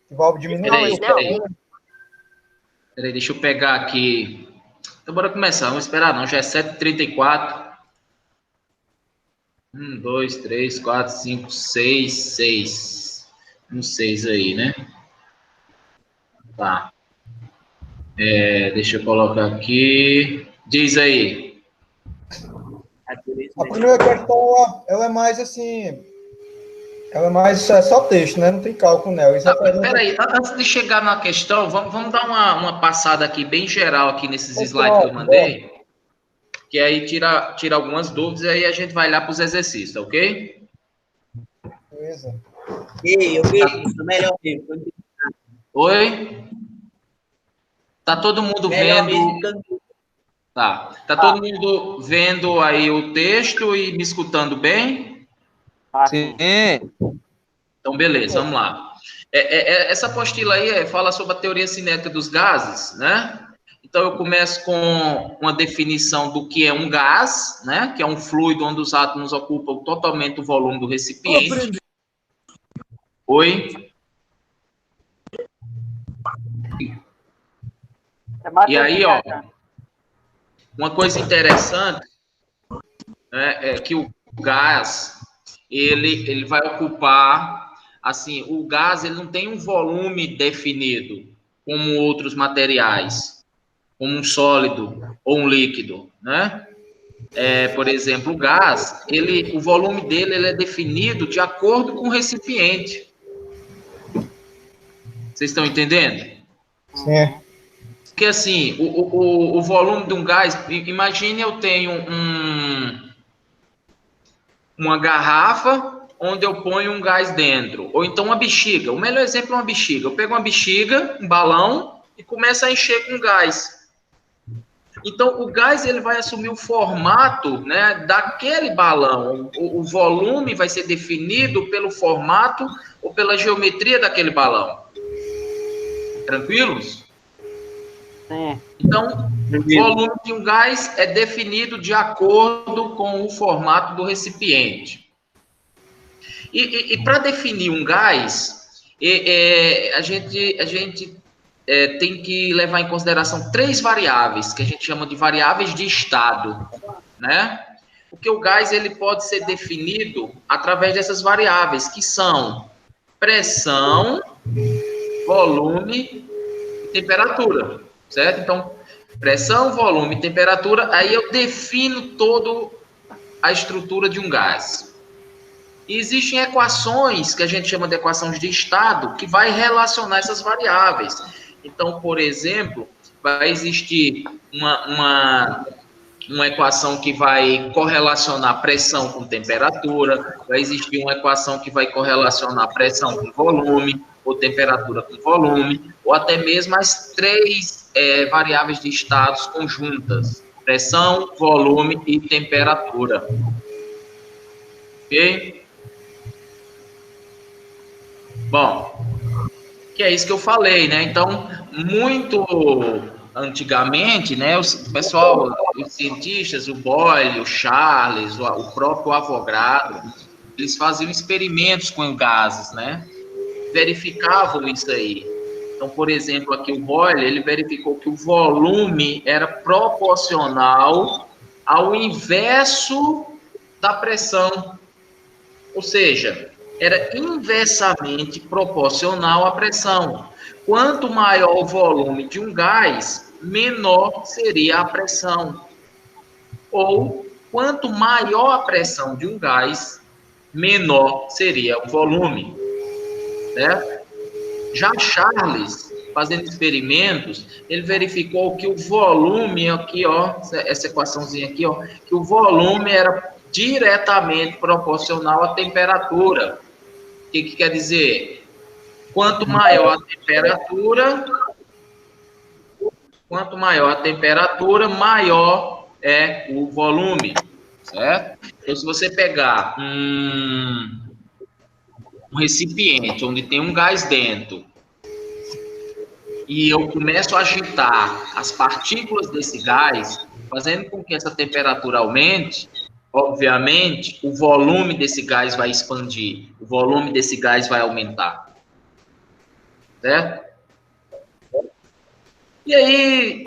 Que o válvula diminui. Peraí, deixa eu pegar aqui. Então, bora começar. Vamos esperar, não. Já é 7h34. 1, 2, 3, 4, 5, 6, 6. Um 6 aí, né? Tá. Deixa eu colocar aqui. Diz aí. A primeira questão, ela é mais assim... Ela é mais só texto, né? Não tem cálculo, né? Peraí, antes de chegar na questão, vamos dar uma passada aqui, bem geral, aqui nesses slides que eu mandei. Que aí tira algumas dúvidas e aí a gente vai lá para os exercícios, tá ok? Beleza. Ei, eu vi, melhor mesmo. Oi? Tá todo mundo vendo? Tá. Tá todo mundo vendo aí o texto e me escutando bem? Sim. Então, beleza, vamos lá. Essa apostila aí fala sobre a teoria cinética dos gases, né? Então, eu começo com uma definição do que é um gás, né? Que é um fluido onde os átomos ocupam totalmente o volume do recipiente. Oi? E aí, ó, uma coisa interessante é que o gás, ele vai ocupar, assim, o gás ele não tem um volume definido, como outros materiais, como um sólido ou um líquido, né? Por exemplo, o gás, o volume dele ele é definido de acordo com o recipiente. Vocês estão entendendo? Sim. Porque assim, o volume de um gás, imagine eu tenho uma garrafa onde eu ponho um gás dentro, ou então uma bexiga. O melhor exemplo é uma bexiga. Eu pego uma bexiga, um balão, e começo a encher com gás. Então, o gás ele vai assumir o formato, né, daquele balão. O volume vai ser definido pelo formato ou pela geometria daquele balão. Tranquilos? Sim. Então, o volume de um gás é definido de acordo com o formato do recipiente. E para definir um gás, a gente tem que levar em consideração 3 variáveis, que a gente chama de variáveis de estado, né? Porque o gás ele pode ser definido através dessas variáveis, que são pressão, volume e temperatura, certo? Então, pressão, volume e temperatura, aí eu defino toda a estrutura de um gás. E existem equações, que a gente chama de equações de estado, que vai relacionar essas variáveis. Então, por exemplo, vai existir uma equação que vai correlacionar pressão com temperatura, vai existir uma equação que vai correlacionar pressão com volume, ou temperatura com volume, ou até mesmo as 3 variáveis de estados conjuntas, pressão, volume e temperatura. Ok? Bom, que é isso que eu falei, né? Então, muito antigamente, né, o pessoal, os cientistas, o Boyle, o Charles, o próprio Avogadro, eles faziam experimentos com gases, né? Verificavam isso aí. Então, por exemplo, aqui o Boyle, ele verificou que o volume era proporcional ao inverso da pressão. Ou seja, era inversamente proporcional à pressão. Quanto maior o volume de um gás, menor seria a pressão. Ou, quanto maior a pressão de um gás, menor seria o volume. Certo? Já Charles, fazendo experimentos, ele verificou que o volume, aqui, ó, essa equaçãozinha aqui, ó, que o volume era diretamente proporcional à temperatura. O que quer dizer? Quanto maior a temperatura, maior é o volume, certo? Então, se você pegar um recipiente onde tem um gás dentro e eu começo a agitar as partículas desse gás, fazendo com que essa temperatura aumente, obviamente, o volume desse gás vai expandir, o volume desse gás vai aumentar. certo? E aí,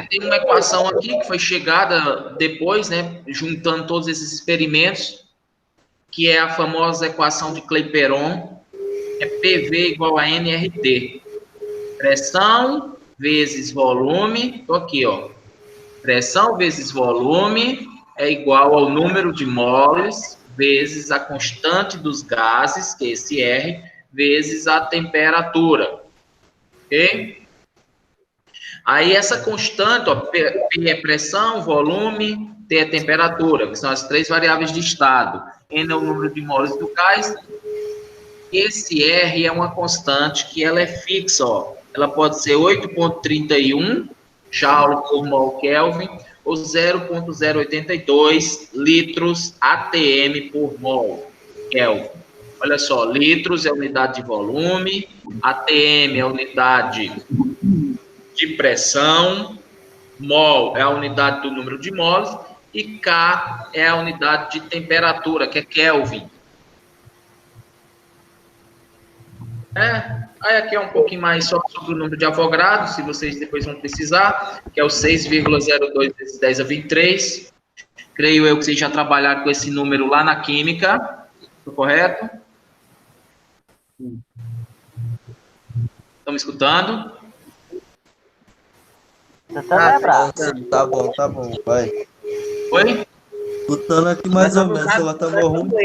tem uma equação aqui que foi chegada depois, né, juntando todos esses experimentos, que é a famosa equação de Clapeyron, é PV igual a nRT. Pressão vezes volume, tô aqui, ó. Pressão vezes volume é igual ao número de moles vezes a constante dos gases, que é esse R, vezes a temperatura, ok? Aí essa constante, ó, P é pressão, volume, T é temperatura, que são as três variáveis de estado. N é o número de moles do gás. Esse R é uma constante que ela é fixa, ó. Ela pode ser 8,31 Joule por mol Kelvin ou 0,082 litros ATM por mol Kelvin. Olha só, litros é a unidade de volume, ATM é a unidade de pressão, mol é a unidade do número de moles e K é a unidade de temperatura, que é Kelvin. Aí aqui é um pouquinho mais só sobre o número de Avogadro, se vocês depois vão precisar, que é o 6,02 vezes 10 a 23. Creio eu que vocês já trabalharam com esse número lá na química, correto? Estão me escutando? Tá bom, vai. Oi? Escutando aqui mais ou menos, ela tá morrendo.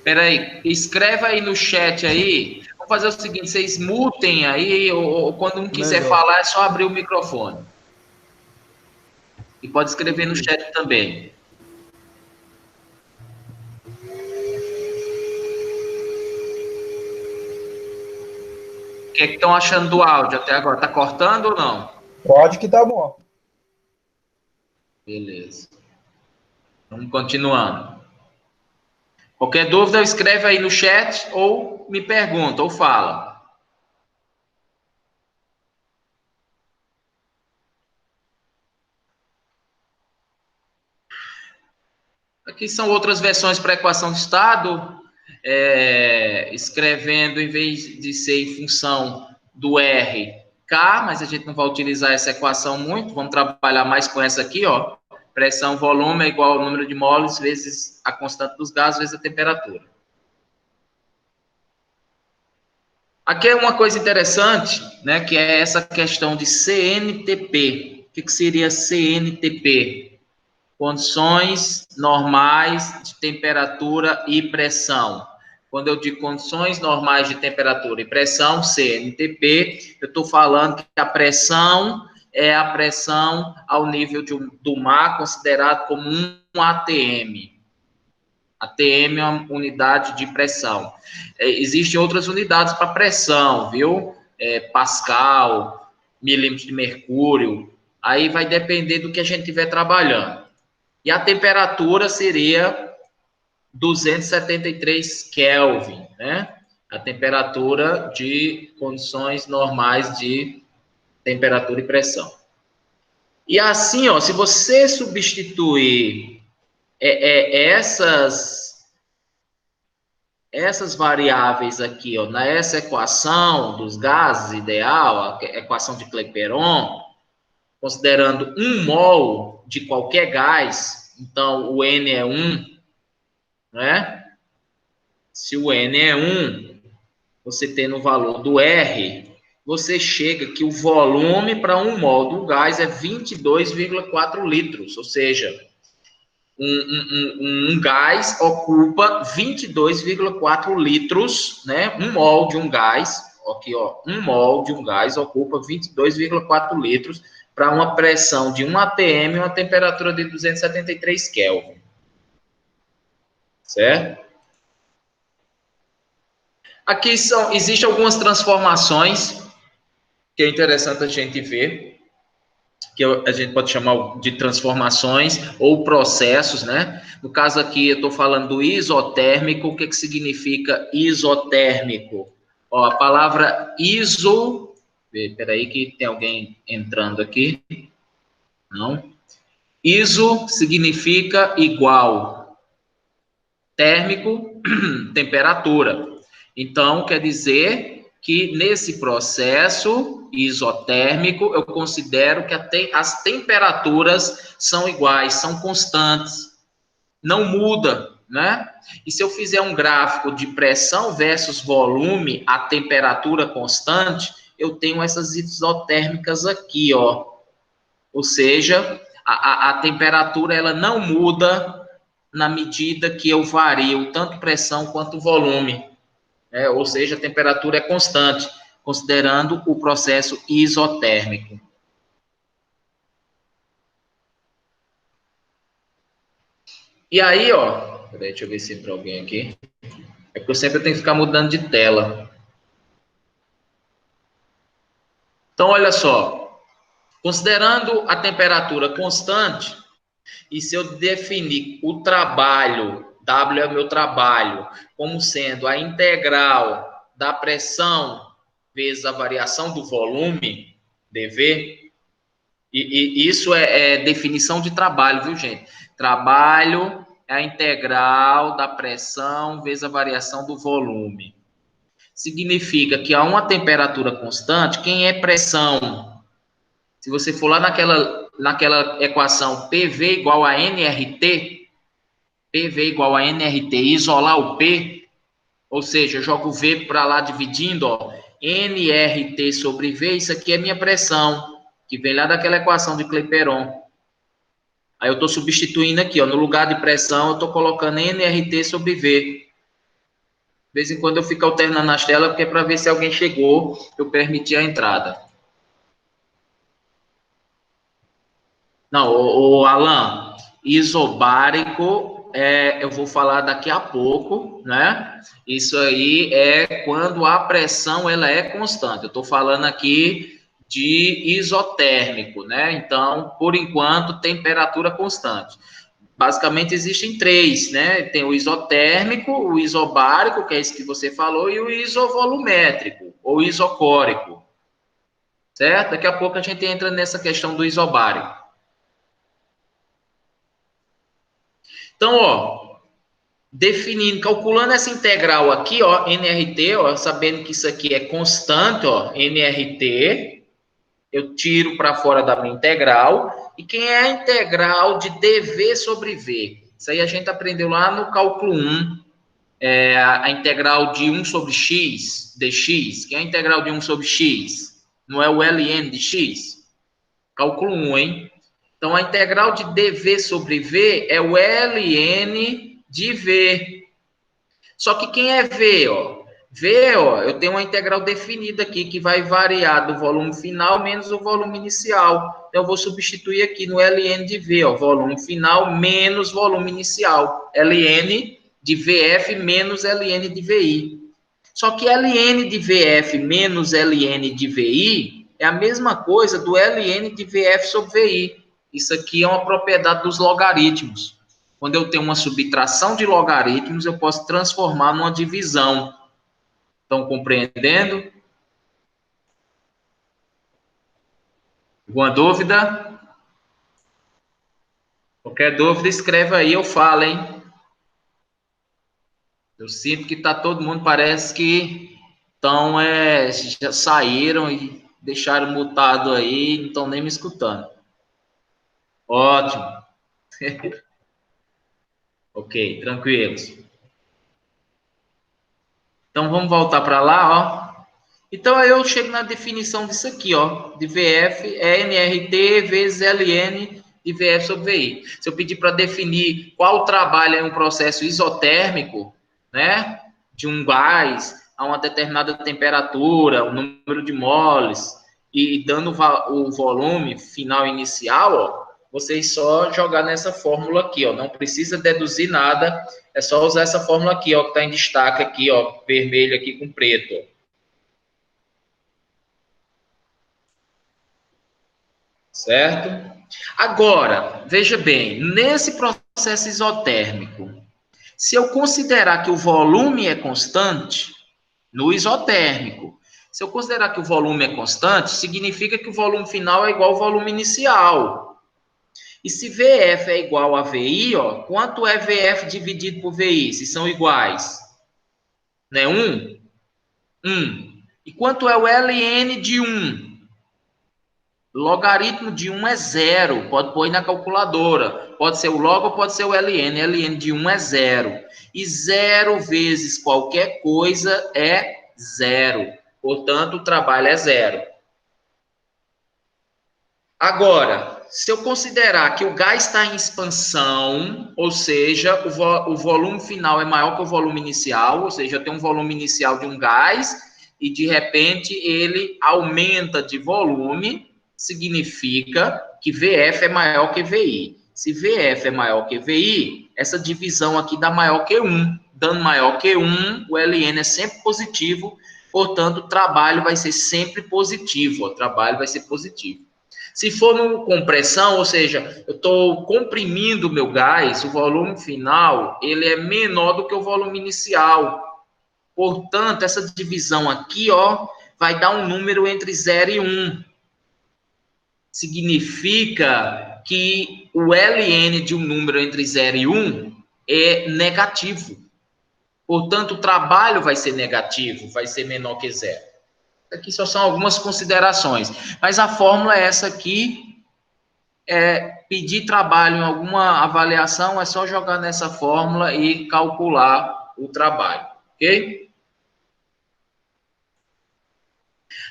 Peraí, escreve aí no chat aí. Vamos fazer o seguinte, vocês mutem aí, ou quando um quiser falar, é só abrir o microfone. E pode escrever no chat também. O que estão achando do áudio até agora? Tá cortando ou não? Pode que tá bom. Beleza. Vamos continuando. Qualquer dúvida, escreve aí no chat ou me pergunta ou fala. Aqui são outras versões para a equação de estado, escrevendo, em vez de ser em função do R, K, mas a gente não vai utilizar essa equação muito, vamos trabalhar mais com essa aqui, ó. Pressão, volume é igual ao número de moles vezes a constante dos gases vezes a temperatura. Aqui é uma coisa interessante, né, que é essa questão de CNTP. O que seria CNTP? Condições normais de temperatura e pressão. Quando eu digo condições normais de temperatura e pressão, CNTP, eu estou falando que a pressão é a pressão ao nível do mar, considerado como um ATM. ATM é uma unidade de pressão. Existem outras unidades para pressão, viu? Pascal, milímetros de mercúrio. Aí vai depender do que a gente estiver trabalhando. E a temperatura seria 273 Kelvin, né? A temperatura de condições normais de temperatura e pressão. E assim, ó, se você substituir essas variáveis aqui, ó, nessa equação dos gases ideal, a equação de Clapeyron, considerando 1 mol de qualquer gás, então o N é 1, né? Se o N é 1, você tendo o valor do R, você chega que o volume para 1 mol do gás é 22,4 litros, ou seja, um gás ocupa 22,4 litros, né? 1 mol de um gás, aqui, ó, 1 mol de um gás ocupa 22,4 litros para uma pressão de 1 atm e uma temperatura de 273 Kelvin. Certo? Aqui existem algumas transformações que é interessante a gente ver, que a gente pode chamar de transformações ou processos, né? No caso aqui, eu estou falando do isotérmico. O que significa isotérmico? Ó, a palavra iso... Peraí que tem alguém entrando aqui. Não. Iso significa igual. Térmico, temperatura. Então, quer dizer que nesse processo isotérmico eu considero que as temperaturas são iguais, são constantes, não muda, né? E se eu fizer um gráfico de pressão versus volume, a temperatura constante, eu tenho essas isotérmicas aqui, ó. Ou seja, a temperatura ela não muda na medida que eu vario tanto pressão quanto volume. Ou seja, a temperatura é constante, considerando o processo isotérmico. E aí, ó, peraí, deixa eu ver se entra alguém aqui. É porque eu sempre tenho que ficar mudando de tela. Então, olha só. Considerando a temperatura constante, e se eu definir o trabalho, W é o meu trabalho, como sendo a integral da pressão vezes a variação do volume, dV, e isso é definição de trabalho, viu, gente? Trabalho é a integral da pressão vezes a variação do volume. Significa que a uma temperatura constante, quem é pressão? Se você for lá naquela equação PV igual a nRT, PV igual a nRT, isolar o P, ou seja, eu jogo o V para lá dividindo, ó, nRT sobre V, isso aqui é minha pressão, que vem lá daquela equação de Clapeyron. Aí eu estou substituindo aqui, ó, no lugar de pressão, eu estou colocando nRT sobre V. De vez em quando eu fico alternando as telas, porque é para ver se alguém chegou, eu permitir a entrada. Não, o Alan, isobárico, eu vou falar daqui a pouco, né? Isso aí é quando a pressão ela é constante. Eu estou falando aqui de isotérmico, né? Então, por enquanto, temperatura constante. Basicamente, existem três, né? Tem o isotérmico, o isobárico, que é esse que você falou, e o isovolumétrico, ou isocórico, certo? Daqui a pouco a gente entra nessa questão do isobárico. Então, ó, definindo, calculando essa integral aqui, ó, nRT, ó, sabendo que isso aqui é constante, ó, nRT, eu tiro para fora da minha integral, e quem é a integral de dV sobre V? Isso aí a gente aprendeu lá no cálculo 1, a integral de 1 sobre x, dx, que é a integral de 1 sobre x? Não é o ln de x? Cálculo 1, hein? Então, a integral de dV sobre V é o ln de V. Só que quem é V, ó? V, ó, eu tenho uma integral definida aqui, que vai variar do volume final menos o volume inicial. Então, eu vou substituir aqui no ln de V, ó, volume final menos volume inicial. Ln de VF menos ln de VI. Só que ln de VF menos ln de VI é a mesma coisa do ln de VF sobre VI. Isso aqui é uma propriedade dos logaritmos. Quando eu tenho uma subtração de logaritmos, eu posso transformar numa divisão. Estão compreendendo? Alguma dúvida? Qualquer dúvida, escreve aí, eu falo, hein? Eu sinto que tá todo mundo, parece que já saíram e deixaram mutado aí, não estão nem me escutando. Ótimo. Ok, tranquilos. Então, vamos voltar para lá, ó. Então, aí eu chego na definição disso aqui, ó. De VF é nRT vezes ln de VF sobre VI. Se eu pedir para definir qual trabalho é um processo isotérmico, né? De um gás a uma determinada temperatura, o número de moles, e dando o volume final inicial, ó, vocês só jogar nessa fórmula aqui, ó. Não precisa deduzir nada, é só usar essa fórmula aqui, ó, que está em destaque aqui, ó, vermelho aqui com preto, ó. Certo? Agora, veja bem, nesse processo isotérmico, se eu considerar que o volume é constante, no isotérmico, se eu considerar que o volume é constante, significa que o volume final é igual ao volume inicial. E se VF é igual a VI, ó, quanto é VF dividido por VI, se são iguais? Né? 1? 1. E quanto é o ln de 1? Logaritmo de 1 é 0. Pode pôr aí na calculadora. Pode ser o log ou pode ser o ln. ln de 1 é 0. E 0 vezes qualquer coisa é 0. Portanto, o trabalho é 0. Agora, se eu considerar que o gás está em expansão, ou seja, o volume final é maior que o volume inicial, ou seja, eu tenho um volume inicial de um gás e, de repente, ele aumenta de volume, significa que VF é maior que VI. Se VF é maior que VI, essa divisão aqui dá maior que 1. Dando maior que 1, o LN é sempre positivo, portanto, o trabalho vai ser sempre positivo. O trabalho vai ser positivo. Se for no compressão, ou seja, eu estou comprimindo o meu gás, o volume final, ele é menor do que o volume inicial. Portanto, essa divisão aqui, ó, vai dar um número entre 0 e 1. Significa que o LN de um número entre 0 e 1 é negativo. Portanto, o trabalho vai ser negativo, vai ser menor que 0. Aqui só são algumas considerações. Mas a fórmula é essa aqui. Pedir trabalho em alguma avaliação, é só jogar nessa fórmula e calcular o trabalho. Ok?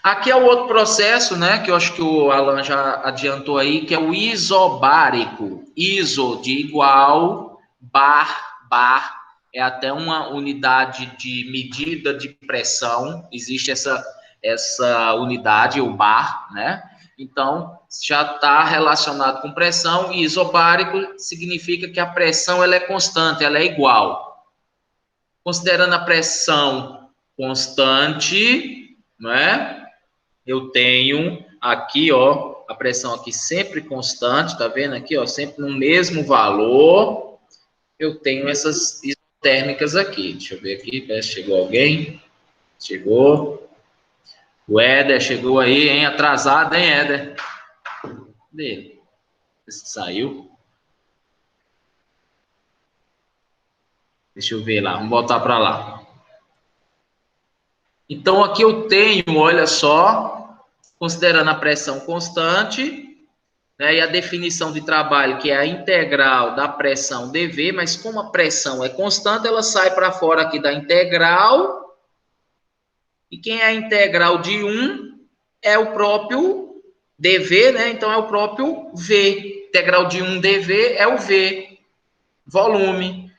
Aqui é o outro processo, né? Que eu acho que o Alan já adiantou aí, que é o isobárico. Iso de igual, bar é até uma unidade de medida de pressão. Existe essa unidade, o bar, né? Então, já está relacionado com pressão, e isobárico significa que a pressão ela é constante, ela é igual. Considerando a pressão constante, né? Eu tenho aqui, ó, a pressão aqui sempre constante, tá vendo aqui, ó, sempre no mesmo valor. Eu tenho essas isotérmicas aqui. Deixa eu ver aqui, chegou alguém? Chegou. O Éder chegou aí, hein? Atrasado, hein, Éder? Cadê? Saiu. Deixa eu ver lá, vamos voltar para lá. Então, aqui eu tenho, olha só, considerando a pressão constante, né, e a definição de trabalho, que é a integral da pressão dV, mas como a pressão é constante, ela sai para fora aqui da integral. E quem é a integral de 1 é o próprio dV, né? Então, é o próprio V. Integral de 1 dV é o V, volume.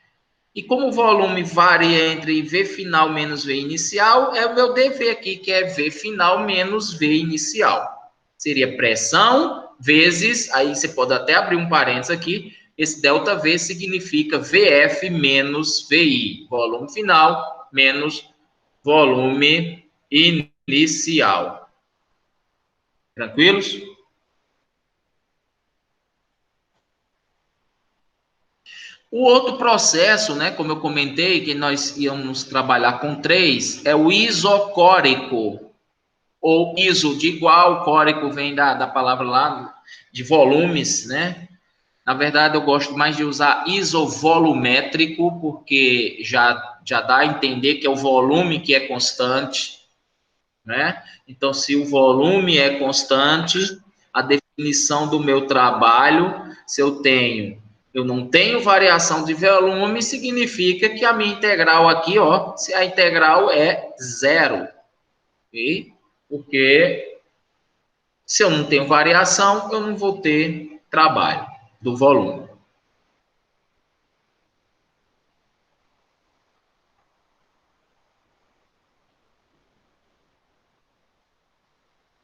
E como o volume varia entre V final menos V inicial, é o meu dV aqui, que é V final menos V inicial. Seria pressão vezes, aí você pode até abrir um parênteses aqui, esse ΔV significa VF menos VI, volume final menos volume inicial. Tranquilos? O outro processo, né, como eu comentei, que nós íamos trabalhar com 3, é o isocórico, ou iso de igual, córico vem da palavra lá, de volumes, né? Na verdade, eu gosto mais de usar isovolumétrico, porque já dá a entender que é o volume que é constante, né? Então, se o volume é constante, a definição do meu trabalho, se eu não tenho variação de volume, significa que a minha integral aqui, ó, se a integral é 0. Okay? Porque se eu não tenho variação, eu não vou ter trabalho do volume.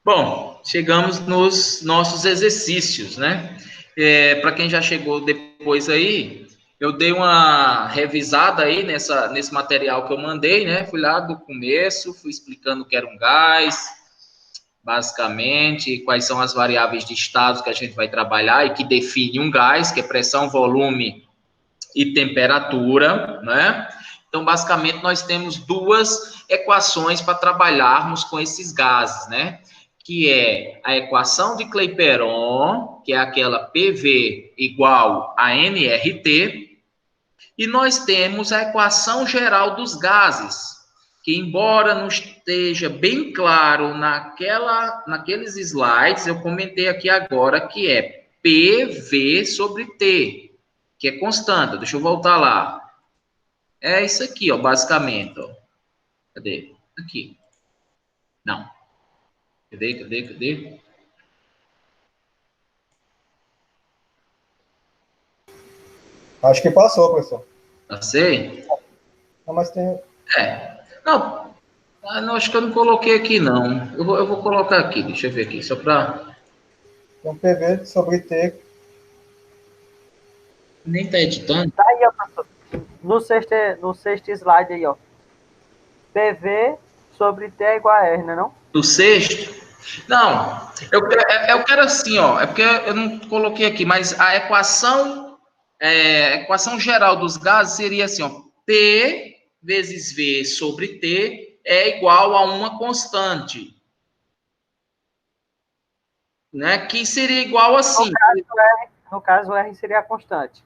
Bom, chegamos nos nossos exercícios, né? Para quem já chegou depois aí, eu dei uma revisada aí nesse material que eu mandei, né? Fui lá do começo, fui explicando o que era um gás, basicamente, quais são as variáveis de estado que a gente vai trabalhar e que define um gás, que é pressão, volume e temperatura, né? Então, basicamente, nós temos duas equações para trabalharmos com esses gases, né? Que é a equação de Clapeyron, que é aquela PV igual a nRT, e nós temos a equação geral dos gases, que, embora não esteja bem claro naqueles slides, eu comentei aqui agora que é PV sobre T, que é constante. Deixa eu voltar lá. É isso aqui, ó, basicamente. Ó. Cadê? Aqui. Não. Cadê? Acho que passou, professor. Passei? Não, mas tem. Não, não, acho que eu não coloquei aqui, não. Eu vou colocar aqui, deixa eu ver aqui, só para... Tem um PV sobre T. Nem tá editando. Tá aí, ó, professor. No sexto slide aí, ó. PV sobre T é igual a R, não? No sexto? Não, eu quero assim, ó, é porque eu não coloquei aqui, mas a equação geral dos gases seria assim, ó, P vezes V sobre T é igual a uma constante, né? Que seria igual assim. No caso, R seria a constante.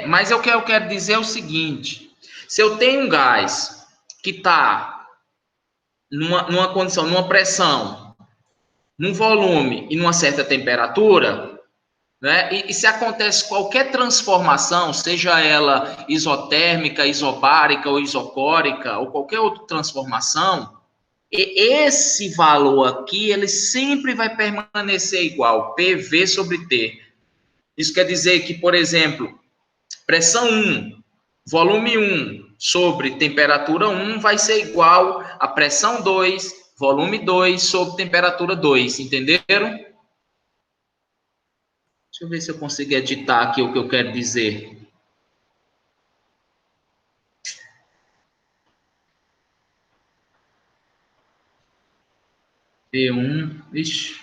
Mas o que eu quero dizer é o seguinte: se eu tenho um gás que está numa condição, numa pressão, num volume e numa certa temperatura, né? E se acontece qualquer transformação, seja ela isotérmica, isobárica ou isocórica, ou qualquer outra transformação, esse valor aqui, ele sempre vai permanecer igual, PV sobre T. Isso quer dizer que, por exemplo, pressão 1, volume 1 sobre temperatura 1 vai ser igual a pressão 2, volume 2 sobre temperatura 2, entenderam? Deixa eu ver se eu consigo editar aqui o que eu quero dizer. P1, ixi.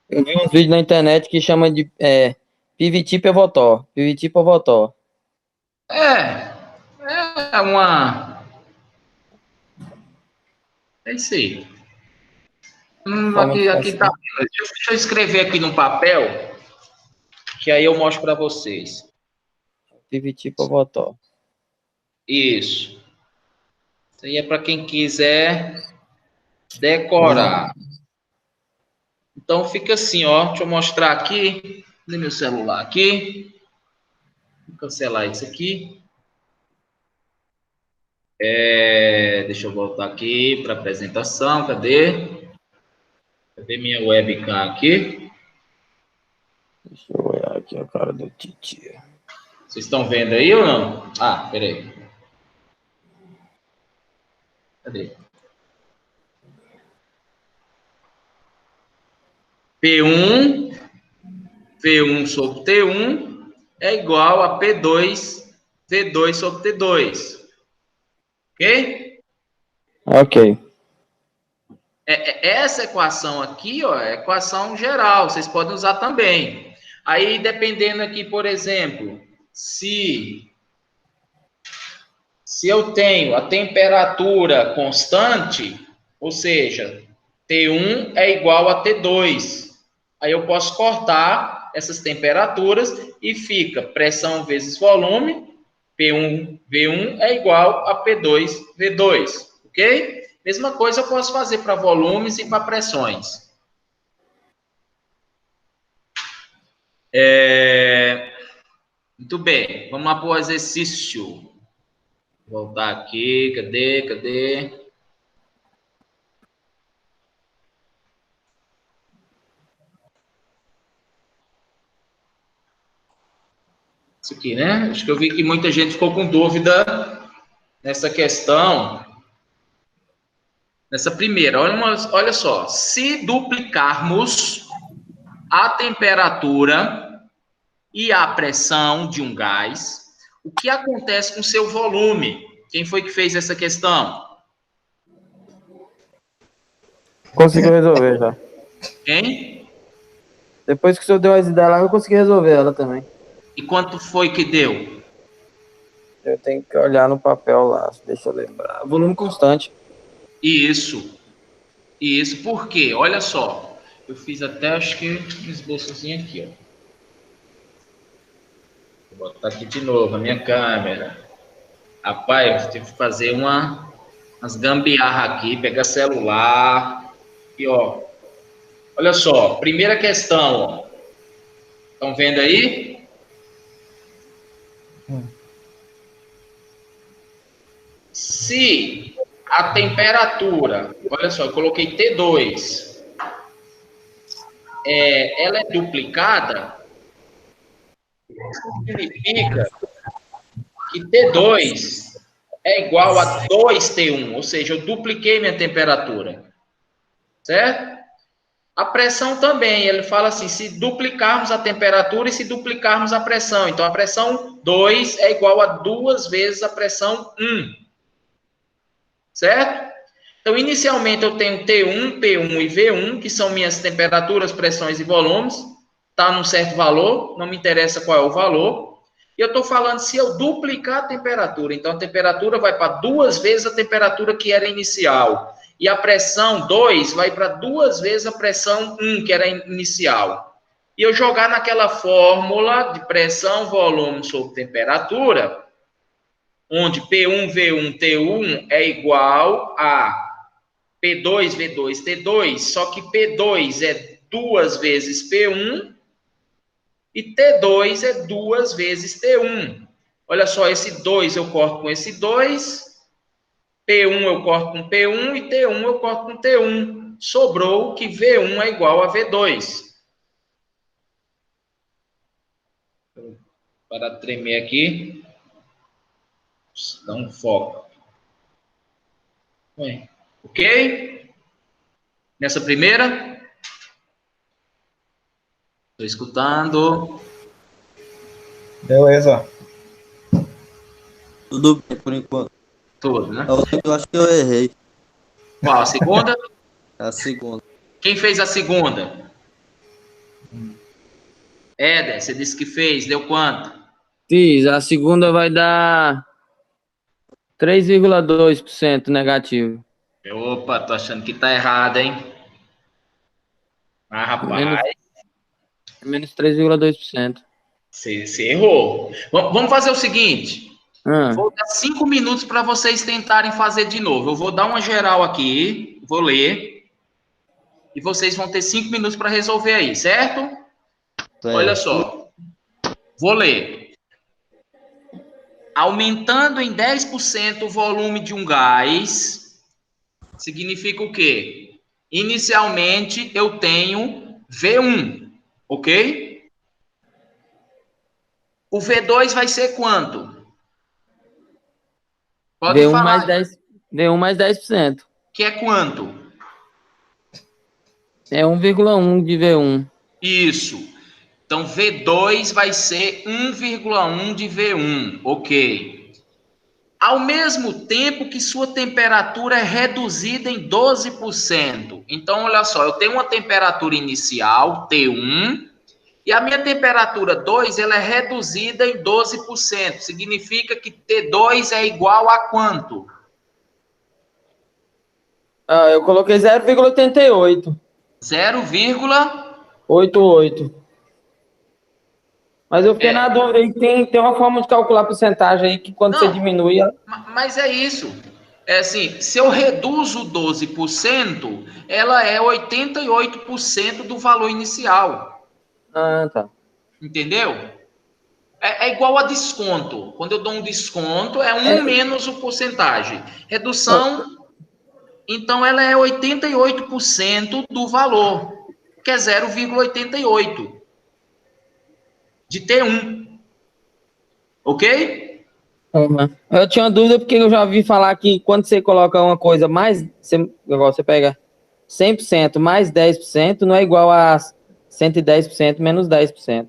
Eu vi uns vídeos na internet que chama de PVT Pivotó. PVT Pivotó. É uma... É isso aí. Aqui tá. Deixa eu escrever aqui no papel, que aí eu mostro para vocês. PVT Pivotó. Isso. Isso aí é para quem quiser decorar. Então fica assim, ó. Deixa eu mostrar aqui. No meu celular aqui. Vou cancelar isso aqui. Deixa eu voltar aqui para a apresentação. Cadê? Cadê minha webcam aqui? Deixa eu olhar aqui a cara do Titi. Vocês estão vendo aí ou não? Ah, peraí. Cadê? P1 sobre T1 é igual a P2, V2 sobre T2. Ok? Ok. Essa equação aqui, ó, é equação geral, vocês podem usar também. Aí, dependendo aqui, por exemplo, se eu tenho a temperatura constante, ou seja, T1 é igual a T2, aí eu posso cortar essas temperaturas e fica pressão vezes volume, P1, V1 é igual a P2, V2, ok? Mesma coisa eu posso fazer para volumes e para pressões. Muito bem, vamos lá para o exercício. Vou voltar aqui, cadê? Isso aqui, né? Acho que eu vi que muita gente ficou com dúvida nessa questão. Nessa primeira, olha só. Se duplicarmos a temperatura e a pressão de um gás, o que acontece com seu volume? Quem foi que fez essa questão? Conseguiu resolver já. Quem? Depois que o senhor deu as ideias lá, eu consegui resolver ela também. E quanto foi que deu? Eu tenho que olhar no papel lá, deixa eu lembrar. Volume constante. Isso. Por quê? Olha só. Eu fiz até, acho que, um esboçozinho aqui, ó. Vou botar aqui de novo a minha câmera. Rapaz, eu tive que fazer umas gambiarra aqui, pegar celular. E, ó, olha só, primeira questão, ó. Estão vendo aí? Se a temperatura, olha só, eu coloquei T2, ela é duplicada, significa que T2 é igual a 2T1, ou seja, eu dupliquei minha temperatura, certo? A pressão também, ele fala assim, se duplicarmos a temperatura e se duplicarmos a pressão, então a pressão 2 é igual a 2 vezes a pressão 1, certo? Então, inicialmente eu tenho T1, P1 e V1, que são minhas temperaturas, pressões e volumes, está num certo valor, não me interessa qual é o valor. E eu estou falando se eu duplicar a temperatura, então a temperatura vai para 2 vezes a temperatura que era inicial. E a pressão 2 vai para 2 vezes a pressão 1, que era inicial. E eu jogar naquela fórmula de pressão, volume sobre temperatura, onde P1, V1, T1 é igual a P2, V2, T2, só que P2 é 2 vezes P1 e T2 é 2 vezes T1. Olha só, esse 2 eu corto com esse 2, P1 eu corto com P1 e T1 eu corto com T1. Sobrou que V1 é igual a V2. Para tremer aqui. Dá um foco. Bem, ok? Nessa primeira? Estou escutando. Beleza. Tudo bem por enquanto. Tudo, né? Eu acho que eu errei. Qual? A segunda? A segunda. Quem fez a segunda? Éder, você disse que fez. Deu quanto? Fiz. A segunda vai dar 3,2% negativo. Opa, tô achando que tá errado, hein? Ah, rapaz, Menos 3,2%. você errou. Vamos fazer o seguinte. Ah, Vou dar 5 minutos para vocês tentarem fazer de novo. Eu vou dar uma geral aqui, vou ler, e vocês vão ter 5 minutos para resolver aí, certo? Olha só. Vou ler. Aumentando em 10% o volume de um gás, significa o quê? Inicialmente, eu tenho V1, ok? O V2 vai ser quanto? Pode V1 falar. mais 10, V1 mais 10%. Que é quanto? É 1,1 de V1. Isso. Então, V2 vai ser 1,1 de V1, ok. Ao mesmo tempo que sua temperatura é reduzida em 12%. Então, olha só, eu tenho uma temperatura inicial, T1, e a minha temperatura 2, ela é reduzida em 12%. Significa que T2 é igual a quanto? Ah, eu coloquei 0,88. 0,88. Mas eu fiquei na dúvida aí, tem uma forma de calcular a porcentagem aí que quando você diminui... Mas é isso. É assim, se eu reduzo 12%, ela é 88% do valor inicial. Ah, tá. Entendeu? É igual a desconto. Quando eu dou um desconto, é 1 menos o porcentagem. Redução, então ela é 88% do valor, que é 0,88 de T1. Ok? Uhum. Eu tinha uma dúvida porque eu já ouvi falar que quando você coloca uma coisa mais, você pega 100% mais 10%, não é igual a 110% menos 10%.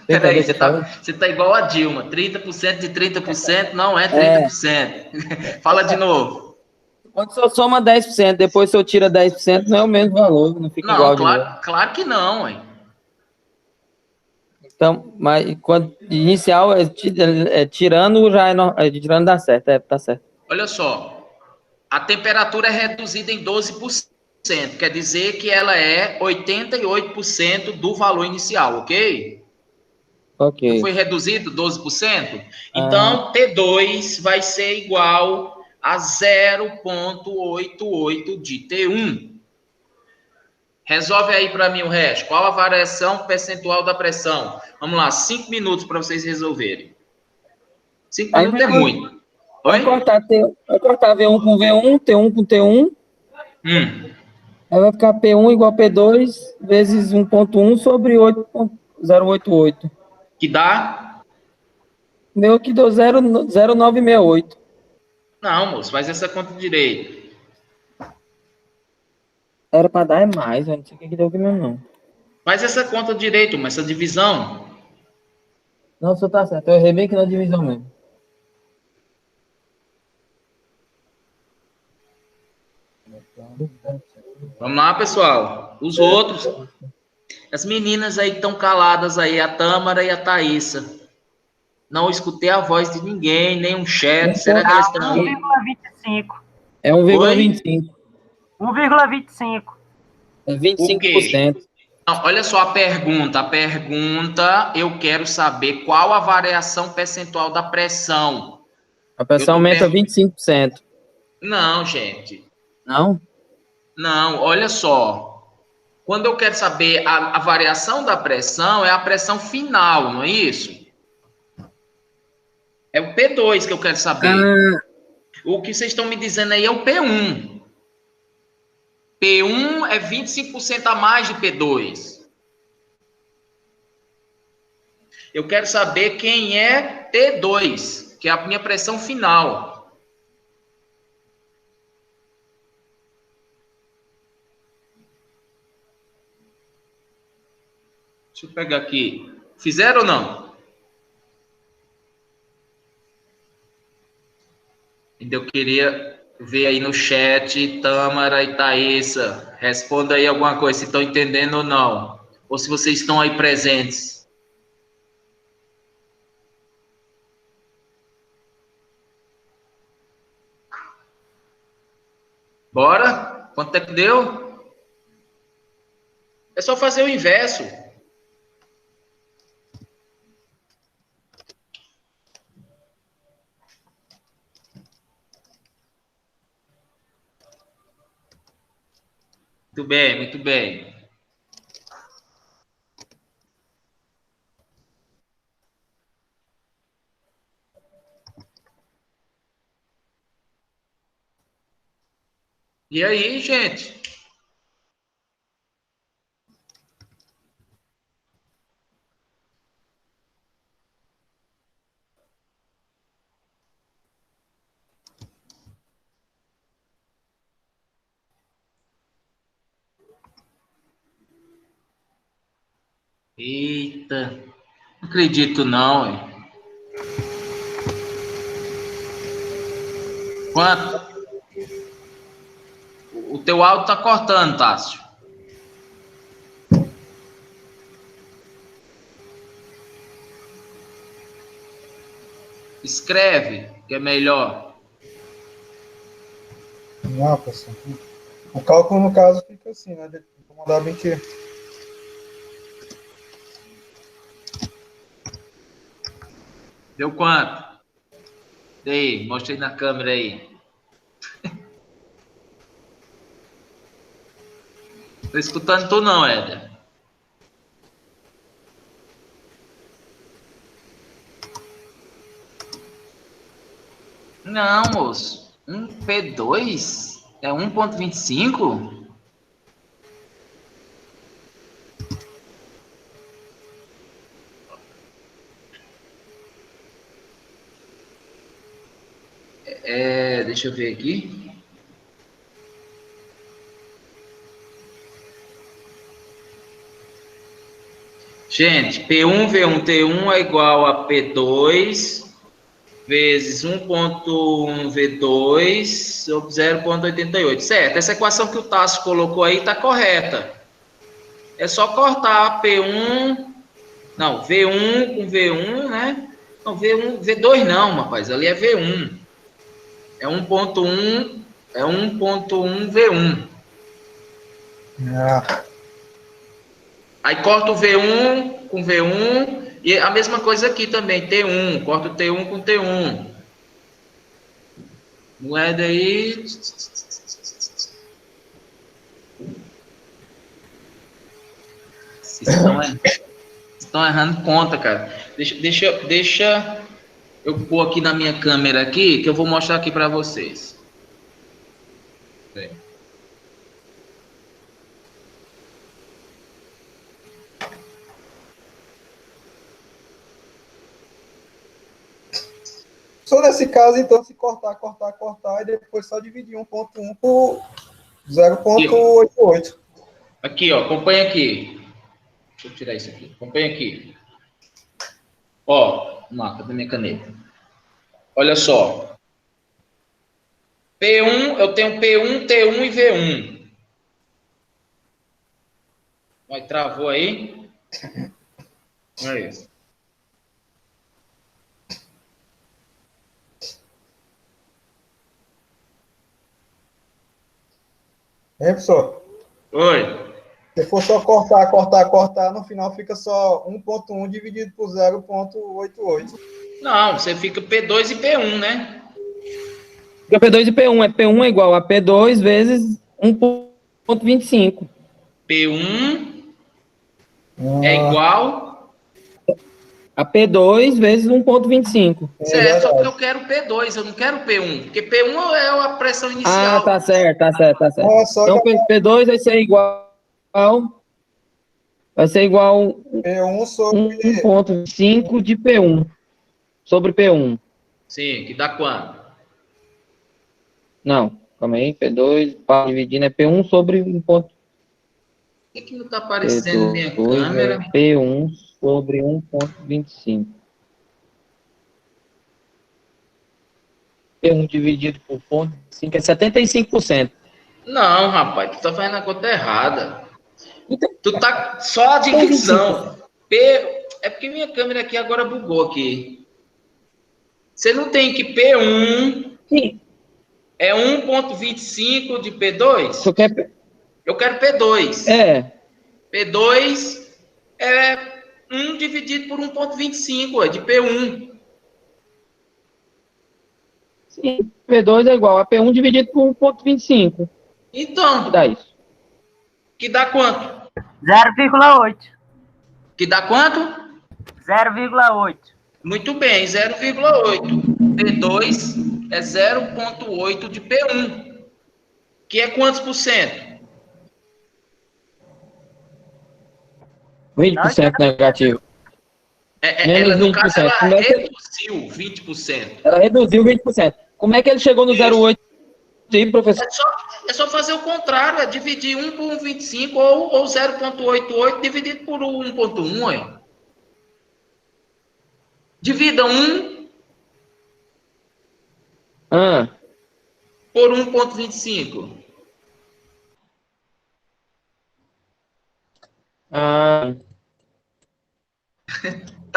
Peraí, você tá igual a Dilma, 30% de 30% não é 30%. Fala de novo. Quando você soma 10%, depois você tira 10%, não é o mesmo valor, não fica igual de novo. Claro que não, hein? Então, mas quando inicial tirando já tirando dá certo, tá certo. Olha só, a temperatura é reduzida em 12%, quer dizer que ela é 88% do valor inicial, ok? Ok. Não foi reduzido 12%? Então, T2 vai ser igual a 0,88 de T1. Resolve aí para mim o resto. Qual a variação percentual da pressão? Vamos lá, 5 minutos para vocês resolverem. 5 Aí minutos é muito. vai Oi? cortar, vai cortar V1 com V1, T1 com T1. Aí vai ficar P1 igual a P2 vezes 1,1 sobre 8,088. Que dá? Meu que deu 0,968. Não, moço, faz essa conta direito. Era para dar mais, eu não sei o que deu aqui mesmo, não. Faz essa conta direito, mas essa divisão. Não, o senhor tá certo, eu errei bem aqui na divisão mesmo. Vamos lá, pessoal. Os outros. As meninas aí que estão caladas aí, a Tâmara e a Thaísa. Não escutei a voz de ninguém, nem um chat. Será que elas estão aí? 1,25. É 1,25. 1,25. É O 25%. quê? Não, olha só a pergunta. A pergunta, eu quero saber qual a variação percentual da pressão. A pressão aumenta 25%. Não, gente. Não? Não, olha só. Quando eu quero saber a variação da pressão, é a pressão final, não é isso? É o P2 que eu quero saber. O que vocês estão me dizendo aí é o P1. P1 é 25% a mais de P2. Eu quero saber quem é T2, que é a minha pressão final. Deixa eu pegar aqui. Fizeram ou não? Eu queria ver aí no chat, Tâmara e Thaísa. Responda aí alguma coisa, se estão entendendo ou não. Ou se vocês estão aí presentes. Bora? Quanto é que deu? É só fazer o inverso. Muito bem, muito bem. E aí, gente? Eita, não acredito não, hein? Quanto? O teu áudio tá cortando, Tássio. Escreve, que é melhor. Não, pessoal. O cálculo, no caso, fica assim, né? Vou mandar bem que... Deu quanto? E aí, mostra aí na câmera aí. Tô escutando tu não, Éder. Não, moço. Um P2 é 1,25? Deixa eu ver aqui. Gente, P1, V1, T1 é igual a P2 vezes 1,1 V2 sobre 0,88. Certo, essa equação que o Tássio colocou aí está correta. É só cortar P1, não, V1 com V1, né? Não, V2 não, rapaz, ali é V1. É 1,1 V1. Ah, Aí corta o V1 com V1, E a mesma coisa aqui também, T1, corta o T1 com T1. Moeda aí. Vocês estão errando conta, cara. Deixa eu pôr aqui na minha câmera aqui, que eu vou mostrar aqui para vocês. Só nesse caso, então, se cortar e depois só dividir 1.1 por 0.88. Aqui, ó, acompanha aqui. Deixa eu tirar isso aqui. Acompanha aqui. Ó, cadê minha caneta? Olha só. P1, eu tenho P1, T1 e V1. Vai, travou aí? É isso. Hein, professor? Oi. Se for só cortar, no final fica só 1.1 dividido por 0.88. Não, você fica P2 e P1, né? Fica P2 e P1. P1 é igual a P2 vezes 1.25. P1 é igual A P2 vezes 1.25. certo, só que eu quero P2, eu não quero P1, porque P1 é a pressão inicial. Ah, tá certo. Então P2 vai ser igual P1 sobre 1.5 de P1 sobre P1. Sim, que dá quanto? Não, calma aí, P2, dividindo é P1 sobre 1. Por que não está aparecendo na minha câmera? P1 sobre 1.25. P1 dividido por 0.5 é 75%. Não, rapaz, tu tá fazendo a conta errada. Tu tá só a divisão. É porque minha câmera aqui agora bugou aqui. Você não tem que P1 Sim. é 1.25 de P2? Tu quer... Eu quero P2. É. P2 é 1 dividido por 1.25, é de P1. Sim, P2 é igual a P1 dividido por 1.25. Então, Que dá isso? que dá quanto? 0,8. Que dá quanto? 0,8. Muito bem, 0,8. P2 é 0,8 de P1. Que é quantos por cento? 20% negativo. Ela, no caso, 20%. ela reduziu 20%. Ela reduziu 20%. Como é que ele chegou no 0,8 aí, professor? É só fazer o contrário, é dividir 1 por 1,25 ou 0,88 dividido por 1,1. Aí. Divida 1 por 1,25. Tá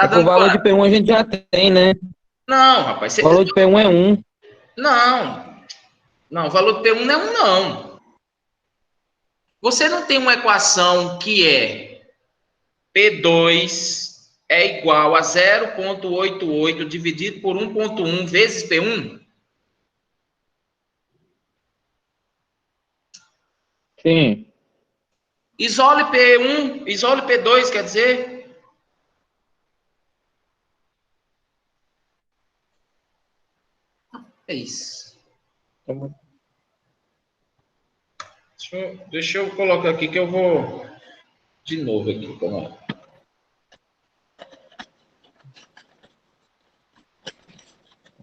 dando o valor quanto? de P1 a gente já tem, né? Não, rapaz. O valor de P1 é 1. Não, o valor de P1 não é 1, não. Você não tem uma equação que é P2 é igual a 0,88 dividido por 1,1 vezes P1? Sim. Isole P1, isole P2, quer dizer... É isso. Deixa eu colocar aqui que eu vou de novo aqui. Calma aí.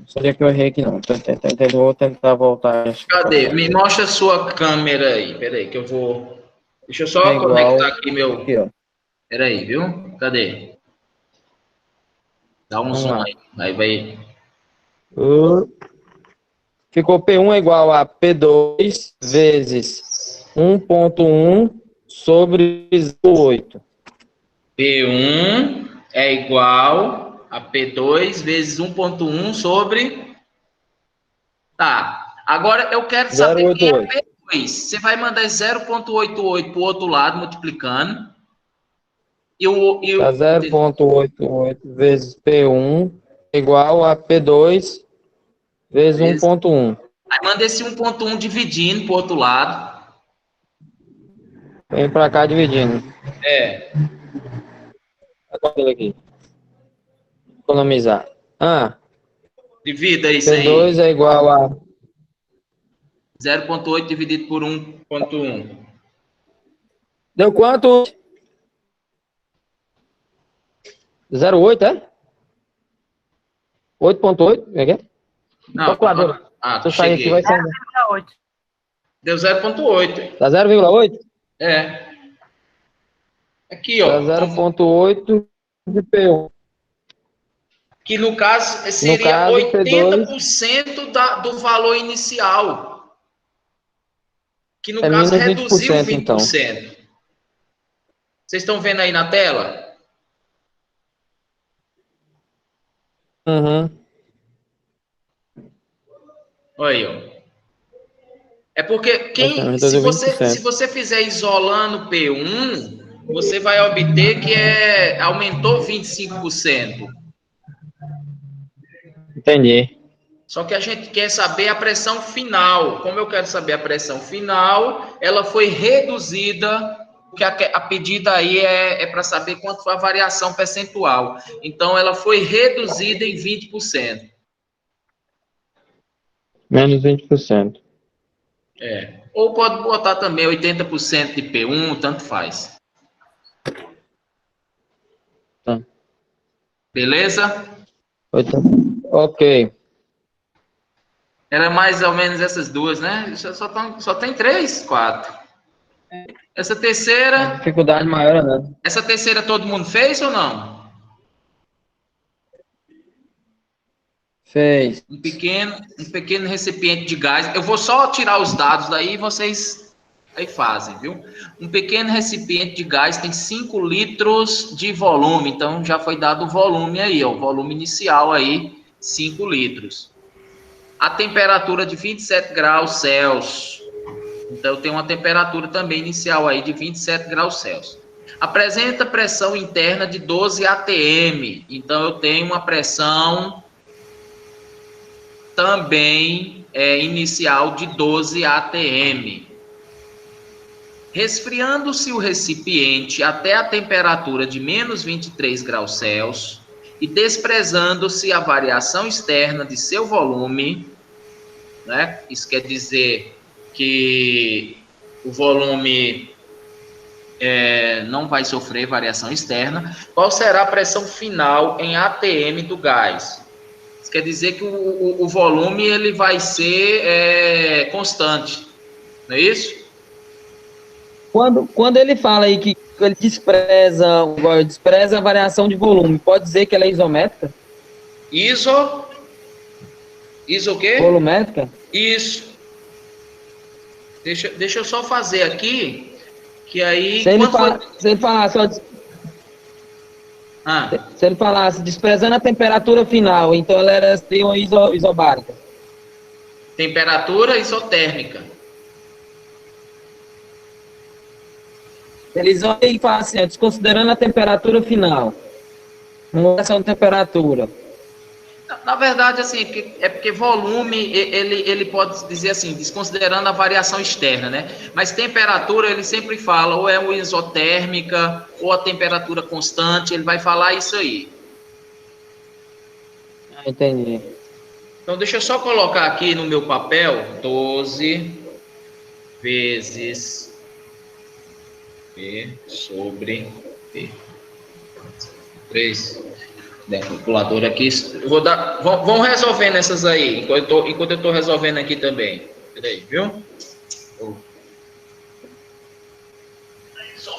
Sabia que eu errei aqui, não. Vou tentar voltar. Cadê? Me mostra a sua câmera aí. Peraí, que eu vou... Deixa eu só É igual... conectar aqui meu... Aqui, ó. Peraí, viu? Cadê? Dá um zoom aí. Aí vai... Ficou P1 é igual a P2 vezes 1.1 sobre 0,8. P1 é igual a P2 vezes 1,1 sobre... Tá. Agora eu quero saber 0,88. quem é P2. Você vai mandar 0,88 para o outro lado, multiplicando. Tá 0,88 vezes P1 igual a P2 vezes 1,1. Aí manda esse 1,1 dividindo pro outro lado. Vem pra cá dividindo. É. Olha aqui. Economizar. Divida isso P2 aí. é igual a 0,8 dividido por 1,1. Deu quanto? 0,8, é? 8,8? É que é? Não, Calculadora. Se eu sair aqui, vai sair. 0,8. Deu 0,8. Dá 0,8? É. Aqui, Dá ó. Então, 0,8 de P1. que no caso No seria caso, P2 80% do valor inicial. Que no é caso menos reduziu 20%, então. 20%. Vocês estão vendo aí na tela? Uhum. Olha aí, ó. É porque se Reduziu você, 20%. fizer isolando P1, você vai obter que aumentou 25%. Entendi. Só que a gente quer saber a pressão final. Como eu quero saber a pressão final, ela foi reduzida, porque a pedida aí é para saber quanto foi a variação percentual. Então, ela foi reduzida em 20%. Menos 20%. Ou pode botar também 80% de P1, tanto faz. Tá. Beleza? Ok. Era mais ou menos essas duas, né? Só tem 3, 4. Essa A terceira, dificuldade maior é nada. todo mundo fez ou não? Fez. Um pequeno recipiente de gás. Eu vou só tirar os dados daí e vocês aí fazem, viu? Um pequeno recipiente de gás tem 5 litros de volume. Então já foi dado o volume aí, ó, o volume inicial aí, 5 litros. A temperatura de 27 graus Celsius. Então tem uma temperatura também inicial aí de 27 graus Celsius. Apresenta pressão interna de 12 atm. Então eu tenho uma pressão também inicial de 12 atm. Resfriando-se o recipiente até a temperatura de menos 23 graus Celsius e desprezando-se a variação externa de seu volume, né? Isso quer dizer que o volume não vai sofrer variação externa. Qual será a pressão final em atm do gás? Isso quer dizer que o volume ele vai ser constante, não é isso? Quando ele fala aí que ele despreza a variação de volume, pode dizer que ela é isométrica? Iso o quê? Volumétrica? Isso. Deixa eu só fazer aqui, que aí... Se ele falasse, ó, se ele falasse desprezando a temperatura final, então ela seria uma isobárica. Temperatura isotérmica. Eles vão e falam assim, ó, desconsiderando a temperatura final. Uma variação de temperatura. Na verdade, assim, é porque volume, ele pode dizer assim, desconsiderando a variação externa, né? Mas temperatura, ele sempre fala, ou é uma isotérmica, ou a temperatura constante, ele vai falar isso aí. Entendi. Então, deixa eu só colocar aqui no meu papel, 12 vezes P sobre P. 3. Da calculadora aqui. Vamos resolvendo essas aí, enquanto eu estou resolvendo aqui também. Peraí, viu?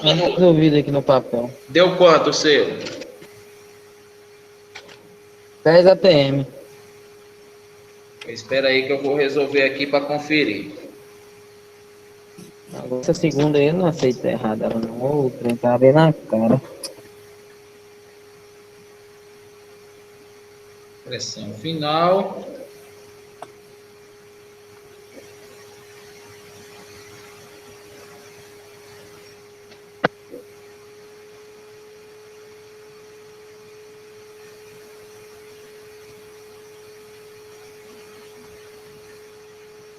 Resolvido aqui no papel. Deu quanto o seu? 10 atm. Espera aí que eu vou resolver aqui para conferir. Agora, essa segunda aí eu não aceito errado. Ela não outra, tá bem na cara. Pressão final.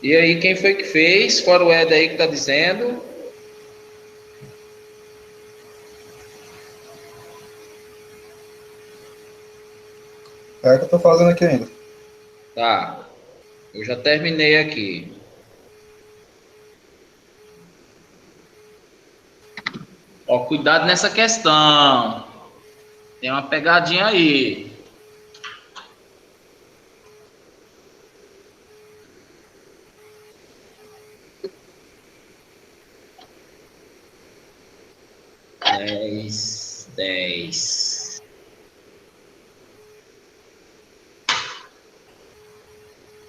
E aí, quem foi que fez? Fora o Ed aí que tá dizendo. É o que eu tô fazendo aqui ainda. Tá. Eu já terminei aqui. Ó, cuidado nessa questão. Tem uma pegadinha aí. Dez.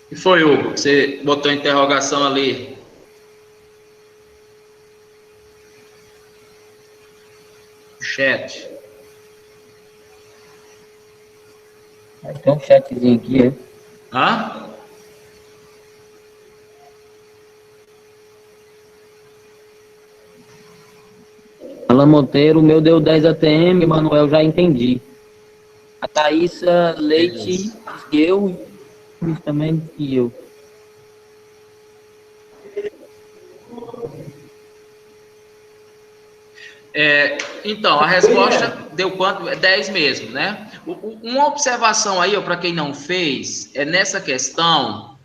O que foi, Hugo? Você botou interrogação ali. Chat. Tem um chatzinho aqui, é? Hã? Alan Monteiro, o meu deu 10 ATM, Manuel, já entendi. A Thaísa Leite, Beleza. eu, Luiz também e eu. Então, a resposta deu quanto? É 10 mesmo, né? Uma observação aí, para quem não fez, é nessa questão,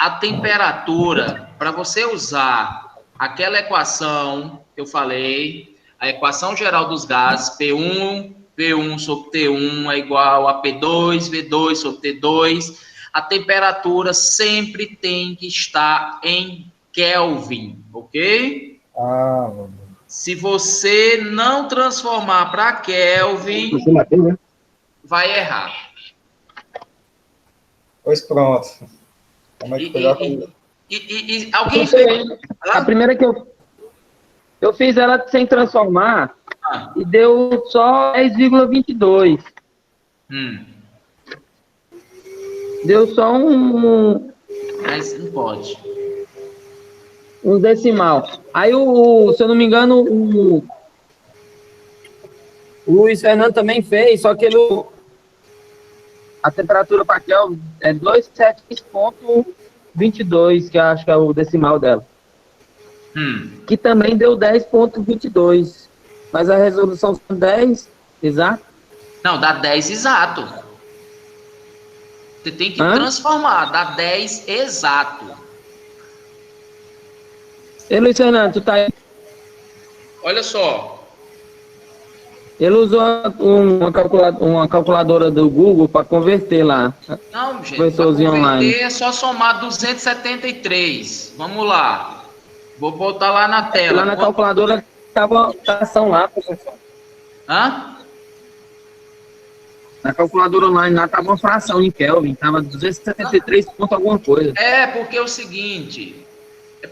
a temperatura, para você usar aquela equação que eu falei, a equação geral dos gases, P1 sobre T1 é igual a P2, V2 sobre T2, a temperatura sempre tem que estar em Kelvin, ok? Ah, meu Deus. Se você não transformar para Kelvin, vai errar. Pois pronto. Como é que foi lá? Alguém fez? A primeira que eu fiz ela sem transformar e deu só 10,22. Deu só Mas não pode. um decimal. Aí, se eu não me engano, o Luiz Fernando também fez, só que a temperatura para Kelvin é 276,22, que eu acho que é o decimal dela. Que também deu 10,22. Mas a resolução são 10, exato? Não, dá 10 exato. Você tem que transformar, dá 10 exato. E Luiz Fernando, tu tá aí? Olha só. Ele usou uma calculadora do Google para converter lá. Não, gente, para Professorzinho converter online. é só somar 273. Vamos lá. Vou botar lá na tela. Lá na calculadora estava a fração lá, professor. Hã? Na calculadora online lá estava uma fração em Kelvin, estava 273 ponto alguma coisa. Porque é o seguinte,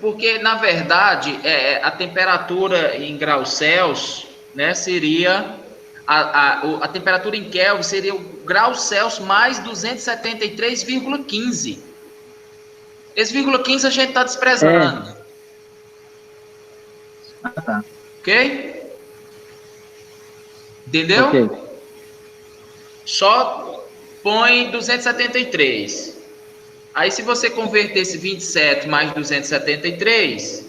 porque na verdade a temperatura em graus Celsius, né, seria a temperatura em Kelvin seria o grau Celsius mais 273,15. Esse vírgula 15 a gente está desprezando. Tá. Ok? Entendeu? Ok. Só põe 273. Aí, se você converter esse 27 mais 273,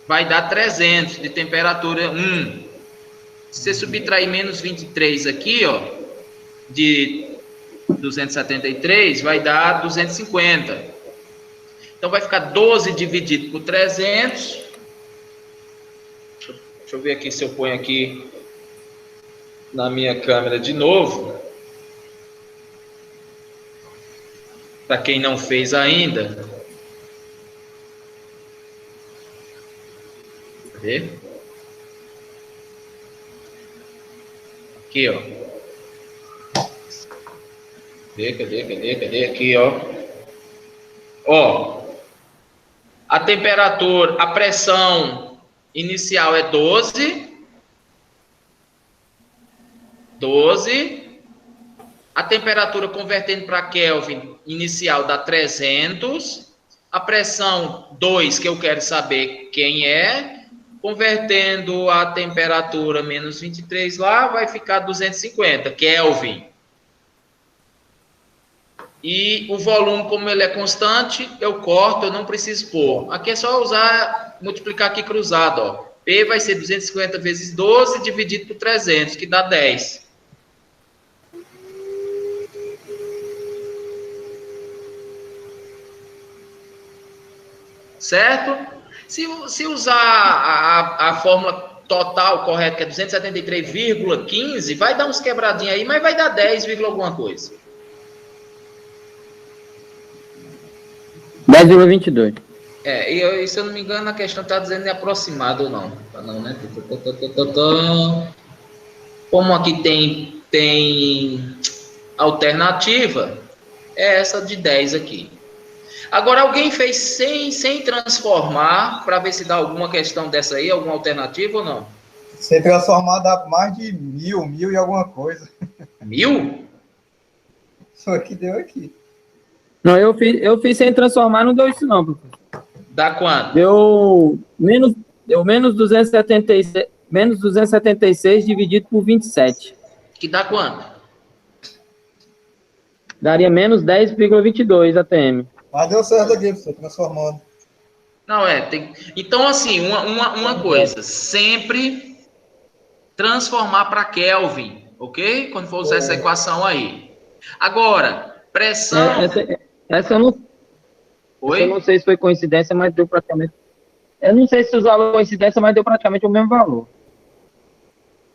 vai dar 300 de temperatura 1. Se você subtrair menos 23 aqui, ó, de 273, vai dar 250. Então, vai ficar 12 dividido por 300. Deixa eu ver aqui se eu ponho aqui na minha câmera de novo. Para quem não fez ainda. Cadê? Aqui, ó. Cadê? Aqui, ó. Ó. A temperatura, a pressão inicial é 12. A temperatura convertendo para Kelvin inicial dá 300. A pressão 2, que eu quero saber quem é, convertendo a temperatura menos 23 lá, vai ficar 250 Kelvin. E o volume, como ele é constante, eu corto, eu não preciso pôr. Aqui é só usar, multiplicar aqui cruzado, ó. P vai ser 250 vezes 12 dividido por 300, que dá 10. Certo? Se usar a fórmula total correta, que é 273,15, vai dar uns quebradinhos aí, mas vai dar 10, alguma coisa. 10,22. E se eu não me engano, a questão está dizendo é aproximado ou não. Não, né? Como aqui tem alternativa, é essa de 10 aqui. Agora, alguém fez sem transformar, para ver se dá alguma questão dessa aí, alguma alternativa ou não? Sem transformar dá mais de 1000 e alguma coisa. 1000? Isso aqui deu aqui. Não, eu fiz sem transformar, não deu isso não, professor. Dá quanto? Deu menos 276 dividido por 27. Que dá quanto? Daria menos 10,22 ATM. Mas deu certo aqui, professor, transformando. Não, tem... Então, assim, uma coisa, sempre transformar para Kelvin, ok? Quando for usar essa equação aí. Agora, pressão... Essa eu não Oi? Eu não sei se foi coincidência, mas deu praticamente... Eu não sei se usava coincidência, mas deu praticamente o mesmo valor.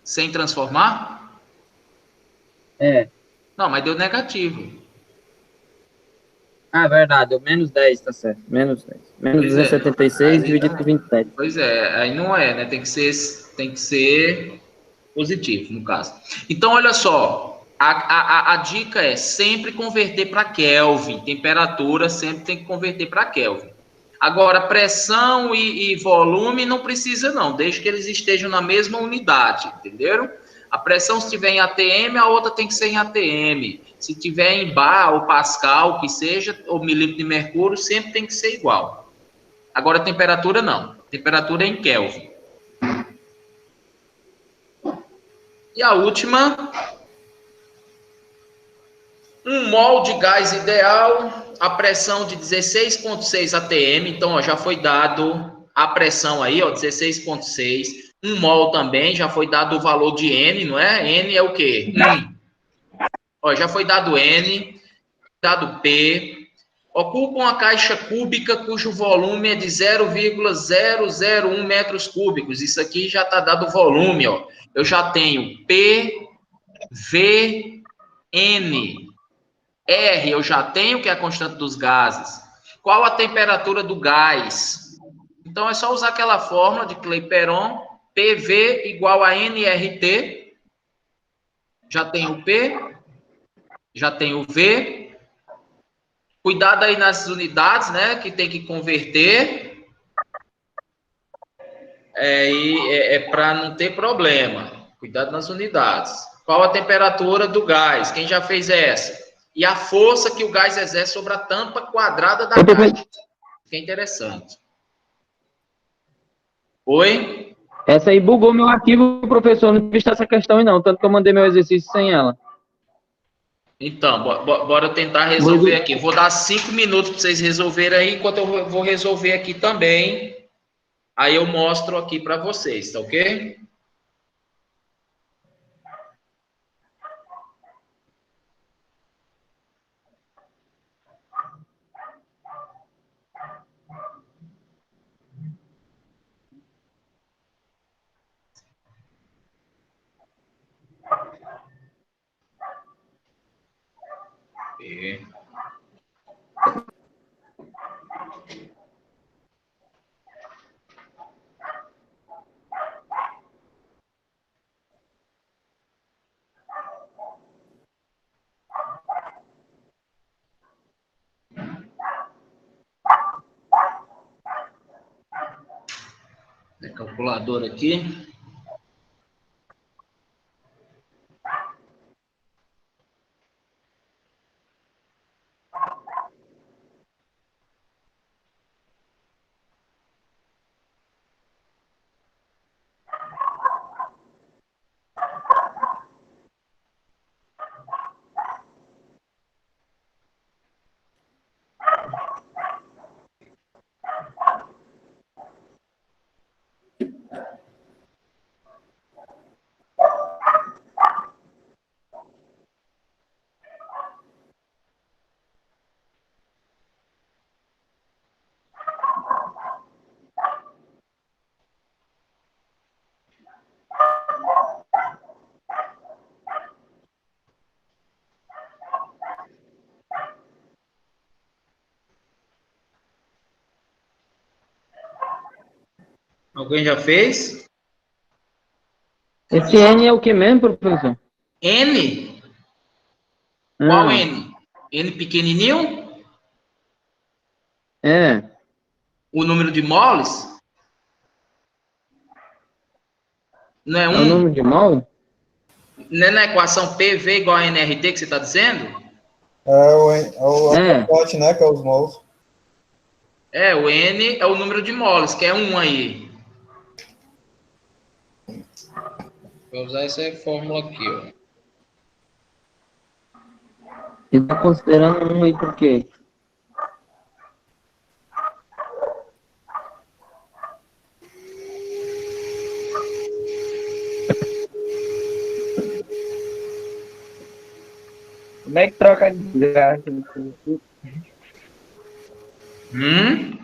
Sem transformar? É. Não, mas deu negativo. Ah, verdade, deu menos 10, tá certo. Menos 10. Menos 276 dividido por 27. Pois é, aí não é, né? Tem que ser positivo, no caso. Então, olha só, a dica é sempre converter para Kelvin. Temperatura sempre tem que converter para Kelvin. Agora, pressão e volume não precisa não, desde que eles estejam na mesma unidade, entenderam? A pressão, se tiver em ATM, a outra tem que ser em ATM. Se tiver em bar ou pascal, que seja, ou milímetro de mercúrio, sempre tem que ser igual. Agora, temperatura não. Temperatura é em Kelvin. E a última, um mol de gás ideal, a pressão de 16,6 atm. Então, ó, já foi dado a pressão aí, ó, 16,6. Um mol também, já foi dado o valor de N, não é? N é o quê? Ó, já foi dado N, dado P. Ocupam a caixa cúbica cujo volume é de 0,001 metros cúbicos. Isso aqui já está dado o volume, ó. Eu já tenho P, V, N. R eu já tenho, que é a constante dos gases. Qual a temperatura do gás? Então, é só usar aquela fórmula de Clapeyron, PV igual a nRT. Já tem o P, já tem o V. Cuidado aí nas unidades, né, que tem que converter. Para não ter problema. Cuidado nas unidades. Qual a temperatura do gás? Quem já fez essa? E a força que o gás exerce sobre a tampa quadrada da caixa. Que é interessante. Oi? Essa aí bugou meu arquivo, professor, não visto essa questão aí não, tanto que eu mandei meu exercício sem ela. Então, bora tentar resolver aqui. Vou dar 5 minutos para vocês resolverem aí, enquanto eu vou resolver aqui também. Aí eu mostro aqui para vocês, tá ok? E... calculadora aqui. Alguém já fez? Esse N é o que mesmo, professor? N? Qual Ah, N? N pequenininho? é. O número de moles? Não é É o número 1? de mol? Não é na equação PV igual a NRT que você está dizendo? É É. o pacote, né? Que é os mols. É, o N é o número de moles, que é 1 aí. Vou usar essa fórmula aqui, ó. E tá considerando um aí por quê? Como é que troca de gás? Hum?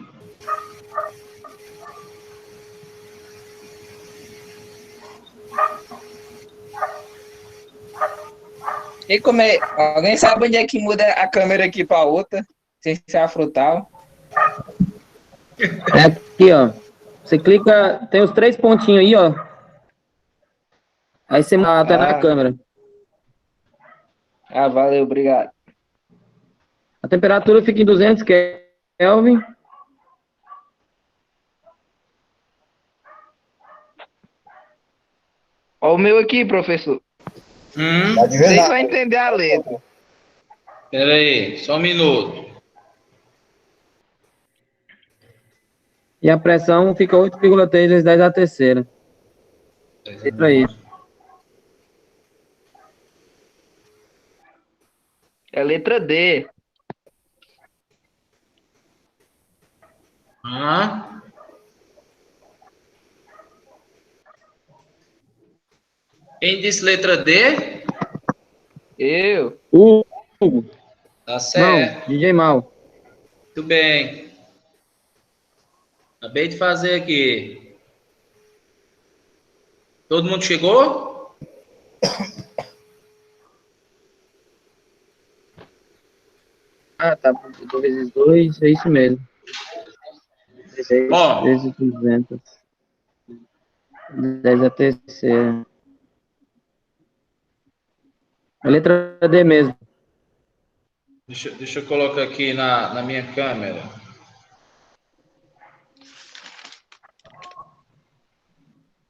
E como é? Alguém sabe onde é que muda a câmera aqui para outra? Sem ser a frutal? É aqui, ó. Você clica, tem os 3 pontinhos aí, ó. Aí você mata na Ah, câmera. valeu, obrigado. A temperatura fica em 200 Kelvin. Ó o meu aqui, professor. Tá de Vocês verdade. vão entender a letra. Pera aí, só um minuto. E a pressão fica 8,3 vezes 10 a terceira. Isso aí. É letra D. Ah, quem disse letra D? Eu. Hugo. Tá Mal. certo. DJ Mal. Muito bem. Acabei de fazer aqui. Todo mundo chegou? Ah, tá. 2 vezes 2, é isso mesmo. 6 Ó, vezes 200. 10 a terceira. A letra D mesmo. deixa eu colocar aqui na minha câmera.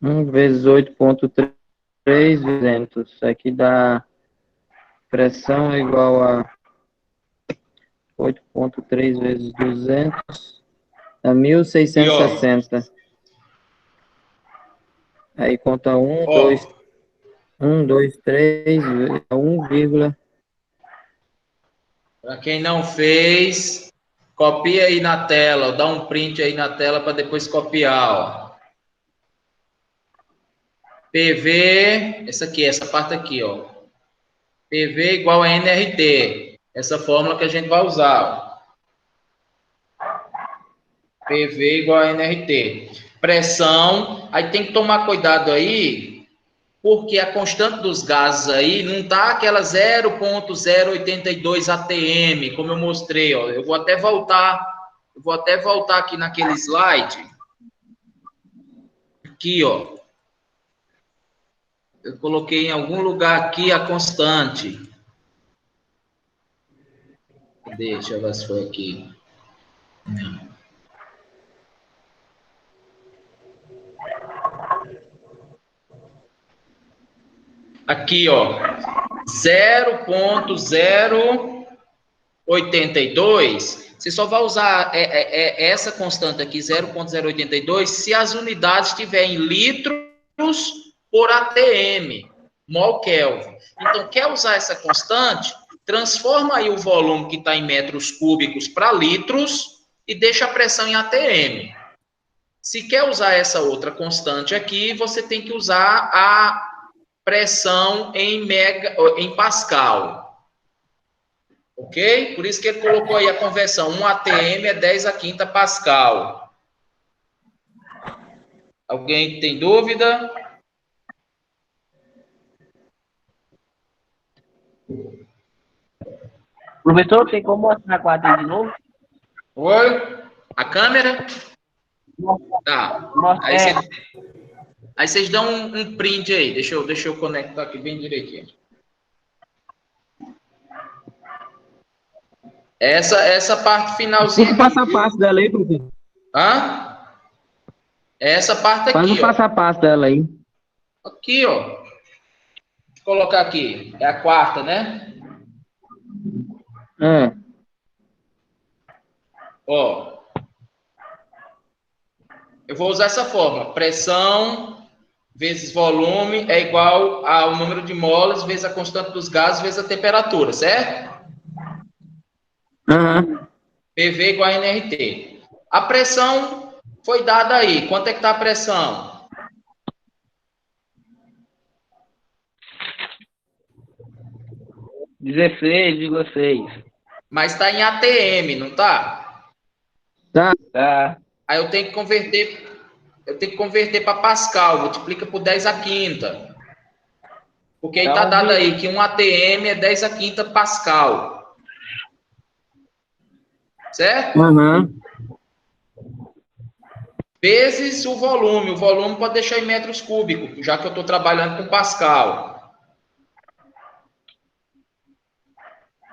1 vezes 8,3 200. Isso aqui dá pressão é igual a 8,3 vezes 200. Dá Aqui, ó. 1.660. Aí conta 1, Ó, 2, 3, 1, para quem não fez, copia aí na tela, ó, dá um print aí na tela para depois copiar, ó. PV, essa aqui, essa parte aqui, ó. PV igual a NRT. Essa fórmula que a gente vai usar, ó. PV igual a NRT. Pressão, aí tem que tomar cuidado aí, porque a constante dos gases aí não tá aquela 0,082 atm, como eu mostrei, ó. Eu vou até voltar aqui naquele slide. Aqui, ó. Eu coloquei em algum lugar aqui a constante. Deixa eu ver se foi aqui. Não. Aqui, ó. 0,082. Você só vai usar essa constante aqui, 0,082, se as unidades estiverem em litros por atm, mol Kelvin. Então, quer usar essa constante? Transforma aí o volume que está em metros cúbicos para litros e deixa a pressão em atm. Se quer usar essa outra constante aqui, você tem que usar a pressão em Pascal. Ok? Por isso que ele colocou aí a conversão. 1 atm é 10 a quinta Pascal. Alguém tem dúvida? Professor, tem como mostrar a quadra de novo? Oi? A câmera? Tá. Mostra- Aí, é, aí vocês dão um print aí. Deixa eu conectar aqui bem direitinho. Essa parte finalzinha Fica o passo a aqui. passo dela aí, professor. Hã? Essa parte Faz o aqui, ó. passo a passo dela aí. Aqui, ó. Vou colocar aqui. É a quarta, né? É. Ó. Eu vou usar essa forma. Pressão vezes volume é igual ao número de moles vezes a constante dos gases vezes a temperatura, certo? Aham. PV igual a nRT. A pressão foi dada aí. Quanto é que está a pressão? $16,6. Mas está em ATM, não está? Tá. Aí eu tenho que converter para Pascal, multiplica por 10 a quinta. Porque aí está dado aí que um ATM é 10 a quinta Pascal. Certo? Aham. Vezes o volume. O volume pode deixar em metros cúbicos, já que eu estou trabalhando com Pascal.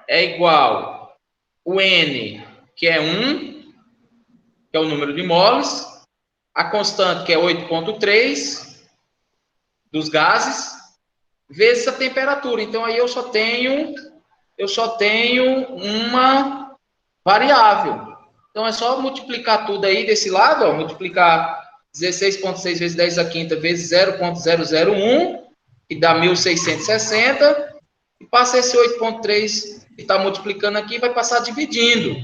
É igual o N, que é 1, que é o número de moles, a constante, que é 8,3 dos gases, vezes a temperatura. Então, aí eu só tenho uma variável. Então, é só multiplicar tudo aí desse lado, ó, multiplicar 16,6 vezes 10 a quinta vezes 0,001, que dá 1.660, e passa esse 8,3 que está multiplicando aqui, vai passar dividindo.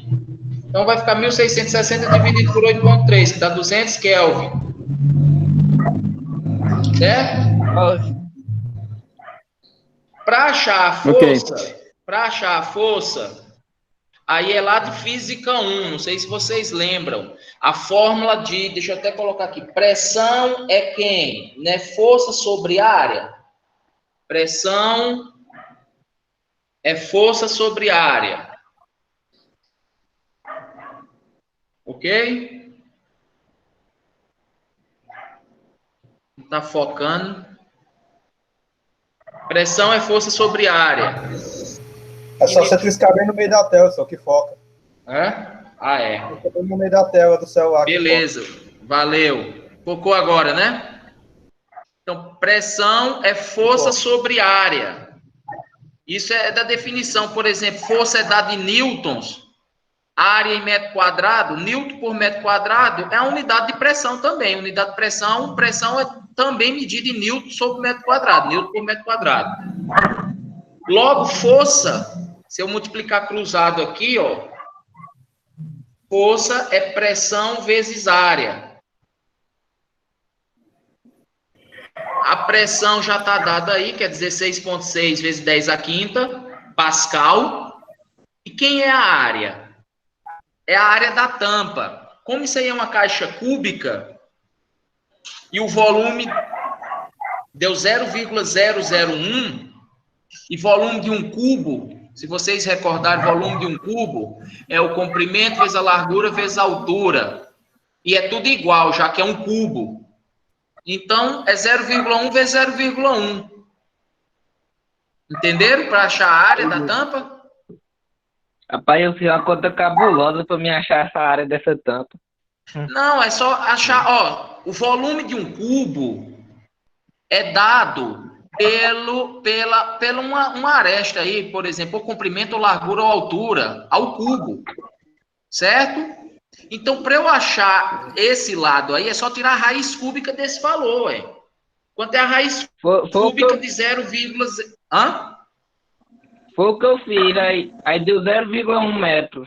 Então, vai ficar 1.660 dividido por 8,3, que dá 200 Kelvin. Certo? Para achar a força, aí é lá de Física 1, não sei se vocês lembram. A fórmula de, deixa eu até colocar aqui, pressão é quem? Não é força sobre área? Pressão é força sobre área. Ok? Não está focando. Pressão é força sobre área. É só você triscar bem no meio da tela, só que foca. É? Ah, é. Fica bem no meio da tela do celular. Beleza, valeu. Focou agora, né? Então, pressão é força sobre área. Isso é da definição. Por exemplo, força é dada em newtons, área em metro quadrado, newton por metro quadrado é a unidade de pressão também. Unidade de pressão é também medida em newton sobre metro quadrado, newton por metro quadrado. Logo, força, se eu multiplicar cruzado aqui, ó, força é pressão vezes área. A pressão já está dada aí, que é 16,6 vezes 10 a quinta, Pascal. E quem é a área? É a área da tampa. Como isso aí é uma caixa cúbica, e o volume deu 0,001, e volume de um cubo, se vocês recordarem, volume de um cubo é o comprimento vezes a largura vezes a altura. E é tudo igual, já que é um cubo. Então, é 0,1 vezes 0,1. Entenderam? Para achar a área da tampa? Rapaz, eu fiz uma conta cabulosa para me achar essa área dessa tampa. Não, é só achar, ó, o volume de um cubo é dado pela uma aresta aí, por exemplo, o comprimento, ou largura ou altura ao cubo, certo? Então, para eu achar esse lado aí, é só tirar a raiz cúbica desse valor, ué. Quanto é a raiz cúbica de 0, hã? Foi o que eu fiz, aí deu 0,1 metro.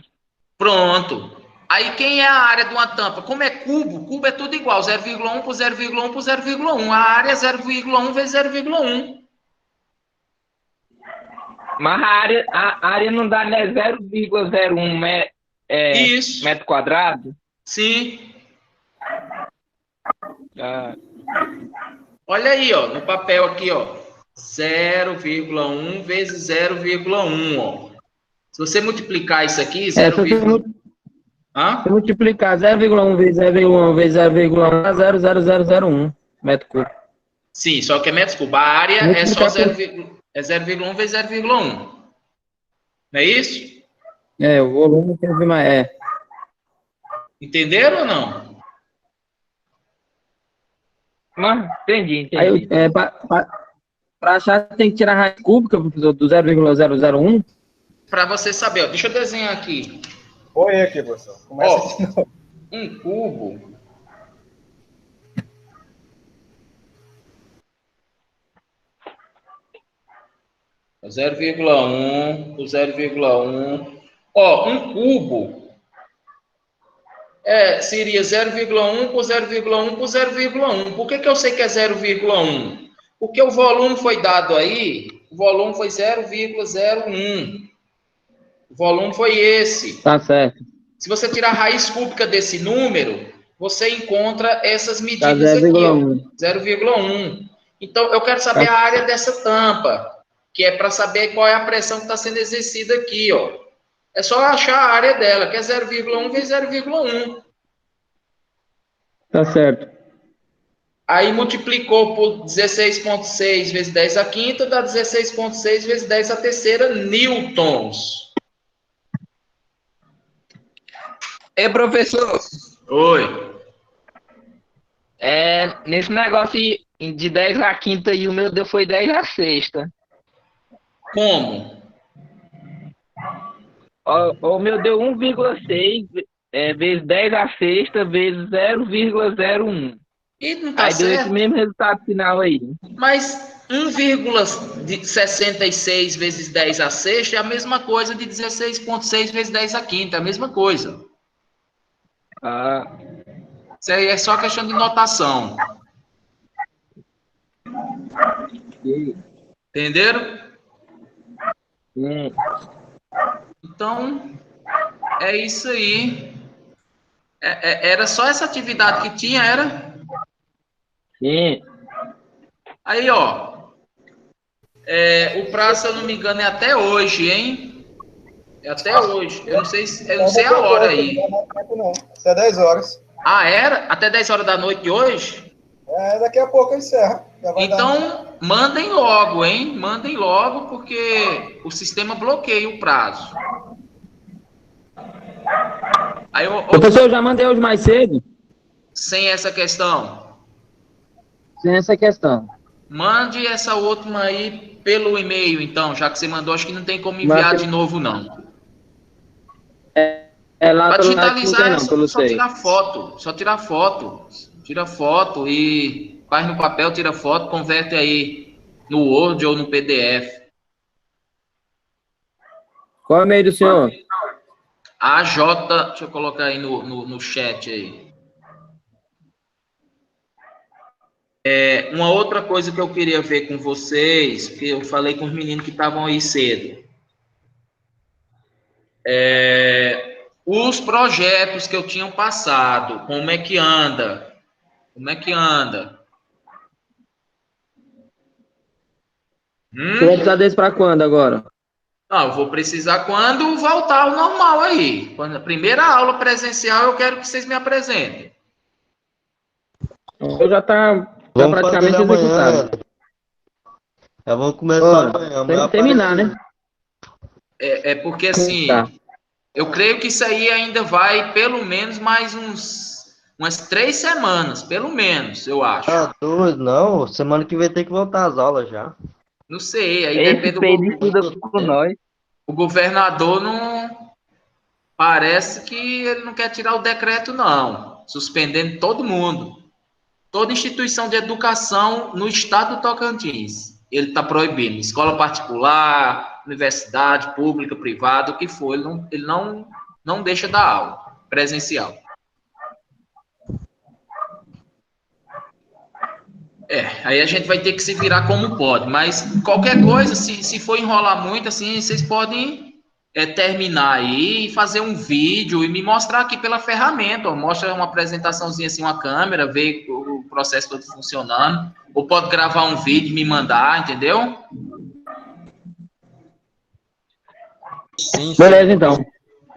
Pronto. Aí quem é a área de uma tampa? Como é cubo, cubo é tudo igual, 0,1 por 0,1 por 0,1. A área é 0,1 vezes 0,1. Mas a área não dá, né, 0,01 Isso. metro quadrado? Sim. Ah, Olha aí, ó, no papel aqui, ó. 0,1 vezes 0,1, ó. Se você multiplicar isso aqui, 0,1... Hã? Se multiplicar 0,1 vezes 0,1 vezes 0,1 dá 0,0001 metro cúbico. Sim, só que é metros cúbicos. A área é só Multiplicar 0,1 vezes 0,1. Não é isso? É, o volume tem que vir mais. É. Entenderam ou não? Mas, entendi. Aí, para achar, tem que tirar a raiz cúbica, professor, do 0,001. Para você saber, ó, deixa eu desenhar aqui. Oi aqui, professor. Começa Ó, de novo. um cubo. O 0,1, o 0,1. Ó, um cubo seria 0,1 por 0,1 por 0,1. Por que eu sei que é 0,1? Porque o volume foi dado aí, o volume foi 0,01. O volume foi esse. Tá certo. Se você tirar a raiz cúbica desse número, você encontra essas Tá medidas aqui, ó, 0,1. 0,1. Então, eu quero saber a área dessa tampa, que é para saber qual é a pressão que está sendo exercida aqui, ó. É só achar a área dela, que é 0,1 vezes 0,1. Tá certo. Aí multiplicou por 16,6 vezes 10 à quinta, dá 16,6 vezes 10 à terceira newtons. Ei, professor, Oi. nesse negócio de 10 à quinta e o meu deu foi 10 à sexta. Como? O meu deu 1,6 vezes 10 à sexta vezes 0,01. E não tá Aí deu esse certo? mesmo resultado final aí. Mas 1,66 vezes 10 à sexta é a mesma coisa de 16,6 vezes 10 à quinta, é a mesma coisa. Ah, Isso aí é só questão de notação. Entenderam? Então, é isso aí. Era só essa atividade que tinha, era? sim. Aí, ó. O prazo, se eu não me engano, é até hoje, hein? É até hoje. Eu não sei a hora aí. Não dá tempo, não. Isso é 10 horas. Ah, era? Até 10 horas da noite de hoje? Daqui a pouco eu encerro. Já vai dar. Então, mandem logo, hein? Mandem logo, porque o sistema bloqueia o prazo. Aí, Professor, eu já mandei hoje mais cedo. sem essa questão, Sem essa questão. mande essa última aí pelo e-mail, então, já que você mandou, acho que não tem como enviar de novo, não. Lá Para pelo lado não digitalizar tem é não, pelo só sei. tirar foto, tira foto e faz no papel, tira foto, converte aí no Word ou no PDF. Qual é o e-mail do senhor? deixa eu colocar aí no chat aí. Uma outra coisa que eu queria ver com vocês, que eu falei com os meninos que estavam aí cedo. Os projetos que eu tinha passado, como é que anda? Como é que anda? Você vai precisar desse para quando agora? Não, eu vou precisar quando voltar ao normal aí. Quando a primeira aula presencial, eu quero que vocês me apresentem. Eu já Vamos praticamente fazer amanhã, executado. né? Já vamos começar amanhã. Tem que terminar, né? Porque assim, Tá. eu creio que isso aí ainda vai pelo menos mais umas 3 semanas, pelo menos, eu acho. Ah, doido, não. Semana que vem tem que voltar às aulas já. Não sei, aí Esse depende Pedro estuda com nós. O governador não parece que ele não quer tirar o decreto, não, suspendendo todo mundo. Toda instituição de educação no estado do Tocantins. Ele está proibindo. Escola particular, universidade, pública, privada, o que for. Ele não deixa dar aula presencial. Aí a gente vai ter que se virar como pode. Mas qualquer coisa, se for enrolar muito, assim, vocês podem terminar aí e fazer um vídeo e me mostrar aqui pela ferramenta. Ó, mostra uma apresentaçãozinha assim, uma câmera, ver o processo todo funcionando. Ou pode gravar um vídeo e me mandar, entendeu? Sim, sim. Beleza, então.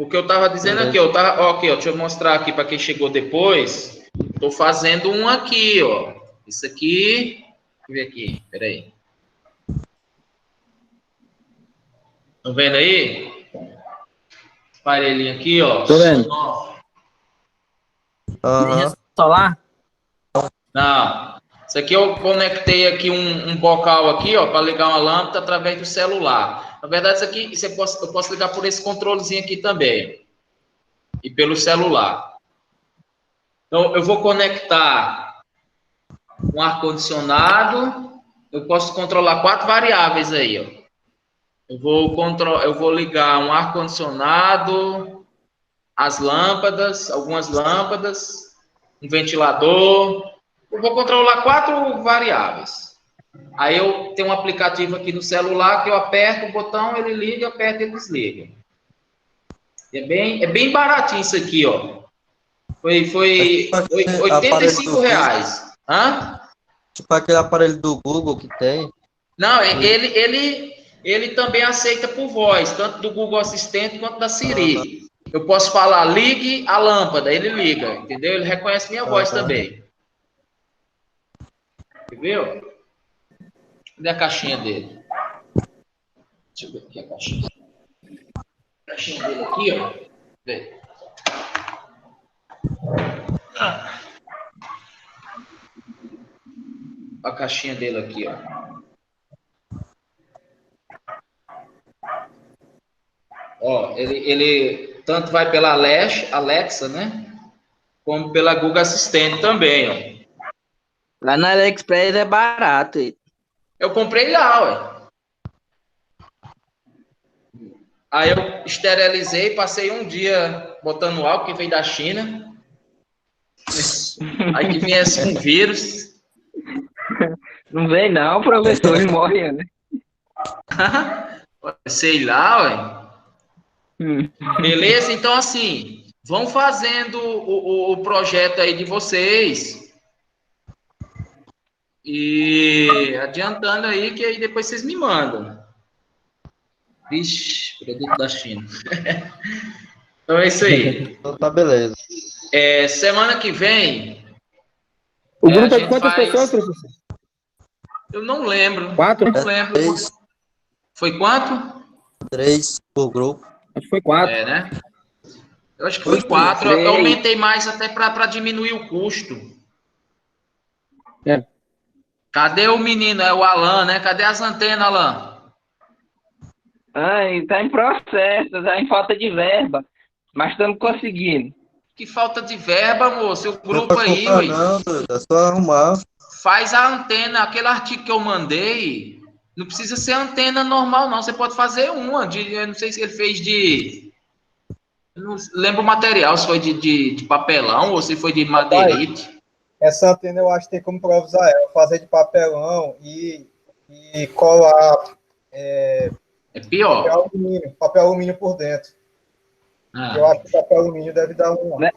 O que eu estava dizendo aqui, ó, aqui, ó, deixa eu mostrar aqui para quem chegou depois. Estou fazendo um aqui, ó. Isso aqui, deixa eu ver aqui, peraí. Estão vendo aí? Aparelhinho aqui, ó. Tô vendo. Aham. Solar? Não. Isso aqui eu conectei aqui um bocal aqui, ó, para ligar uma lâmpada através do celular. Na verdade, isso aqui eu posso ligar por esse controlezinho aqui também. E pelo celular. Então, eu vou conectar um ar-condicionado. Eu posso controlar 4 variáveis aí, ó. Eu vou ligar um ar-condicionado, as lâmpadas, algumas lâmpadas, um ventilador. Eu vou controlar 4 variáveis. Aí eu tenho um aplicativo aqui no celular que eu aperto o botão, ele liga, aperto e ele desliga. É bem baratinho isso aqui, ó. Foi R$ 85. Hã? Tipo aquele aparelho do Google que tem. Não, ele também aceita por voz, tanto do Google Assistente quanto da Siri. Eu posso falar, ligue a lâmpada, ele liga, entendeu? Ele reconhece minha voz também. Viu? Cadê a caixinha dele? Deixa eu ver aqui a caixinha. A caixinha dele aqui, ó. Vê. A caixinha dele aqui, ó. Ó, ele tanto vai pela Alexa, né? Como pela Google Assistente também, ó. Lá na AliExpress é barato. Eu comprei lá, ué. Aí eu esterilizei, passei um dia botando álcool que veio da China. Aí que viesse um vírus. Não vem não, professor, ele morre, né? Sei lá, ué. Beleza? Então, assim, vão fazendo o projeto aí de vocês. E adiantando aí, que aí depois vocês me mandam. Vixe, produto da China. Então é isso aí. Então tá beleza. Semana que vem. O grupo a é de gente quantas faz- pessoas, professor? Eu não lembro. 4? Não lembro. 3, Foi quanto? 3 por grupo. Acho que foi 4. Né? Eu acho que foi 4. Eu aumentei mais até para diminuir o custo. É. Cadê o menino? É o Alan, né? Cadê as antenas, Alan? Ai, tá em processo, tá em falta de verba. Mas estamos conseguindo. Que falta de verba, moço. O Não grupo vai aí, comprar ué. não, doido. É só arrumar. Faz a antena, aquele artigo que eu mandei. Não precisa ser antena normal, não. Você pode fazer uma. Eu não sei se ele fez de. Eu não lembro o material, se foi de papelão ou se foi de madeirite. Essa antena eu acho que tem como improvisar ela, fazer de papelão e colar É pior. papel alumínio por dentro. Ah. Eu acho que o papel alumínio deve dar um. Né?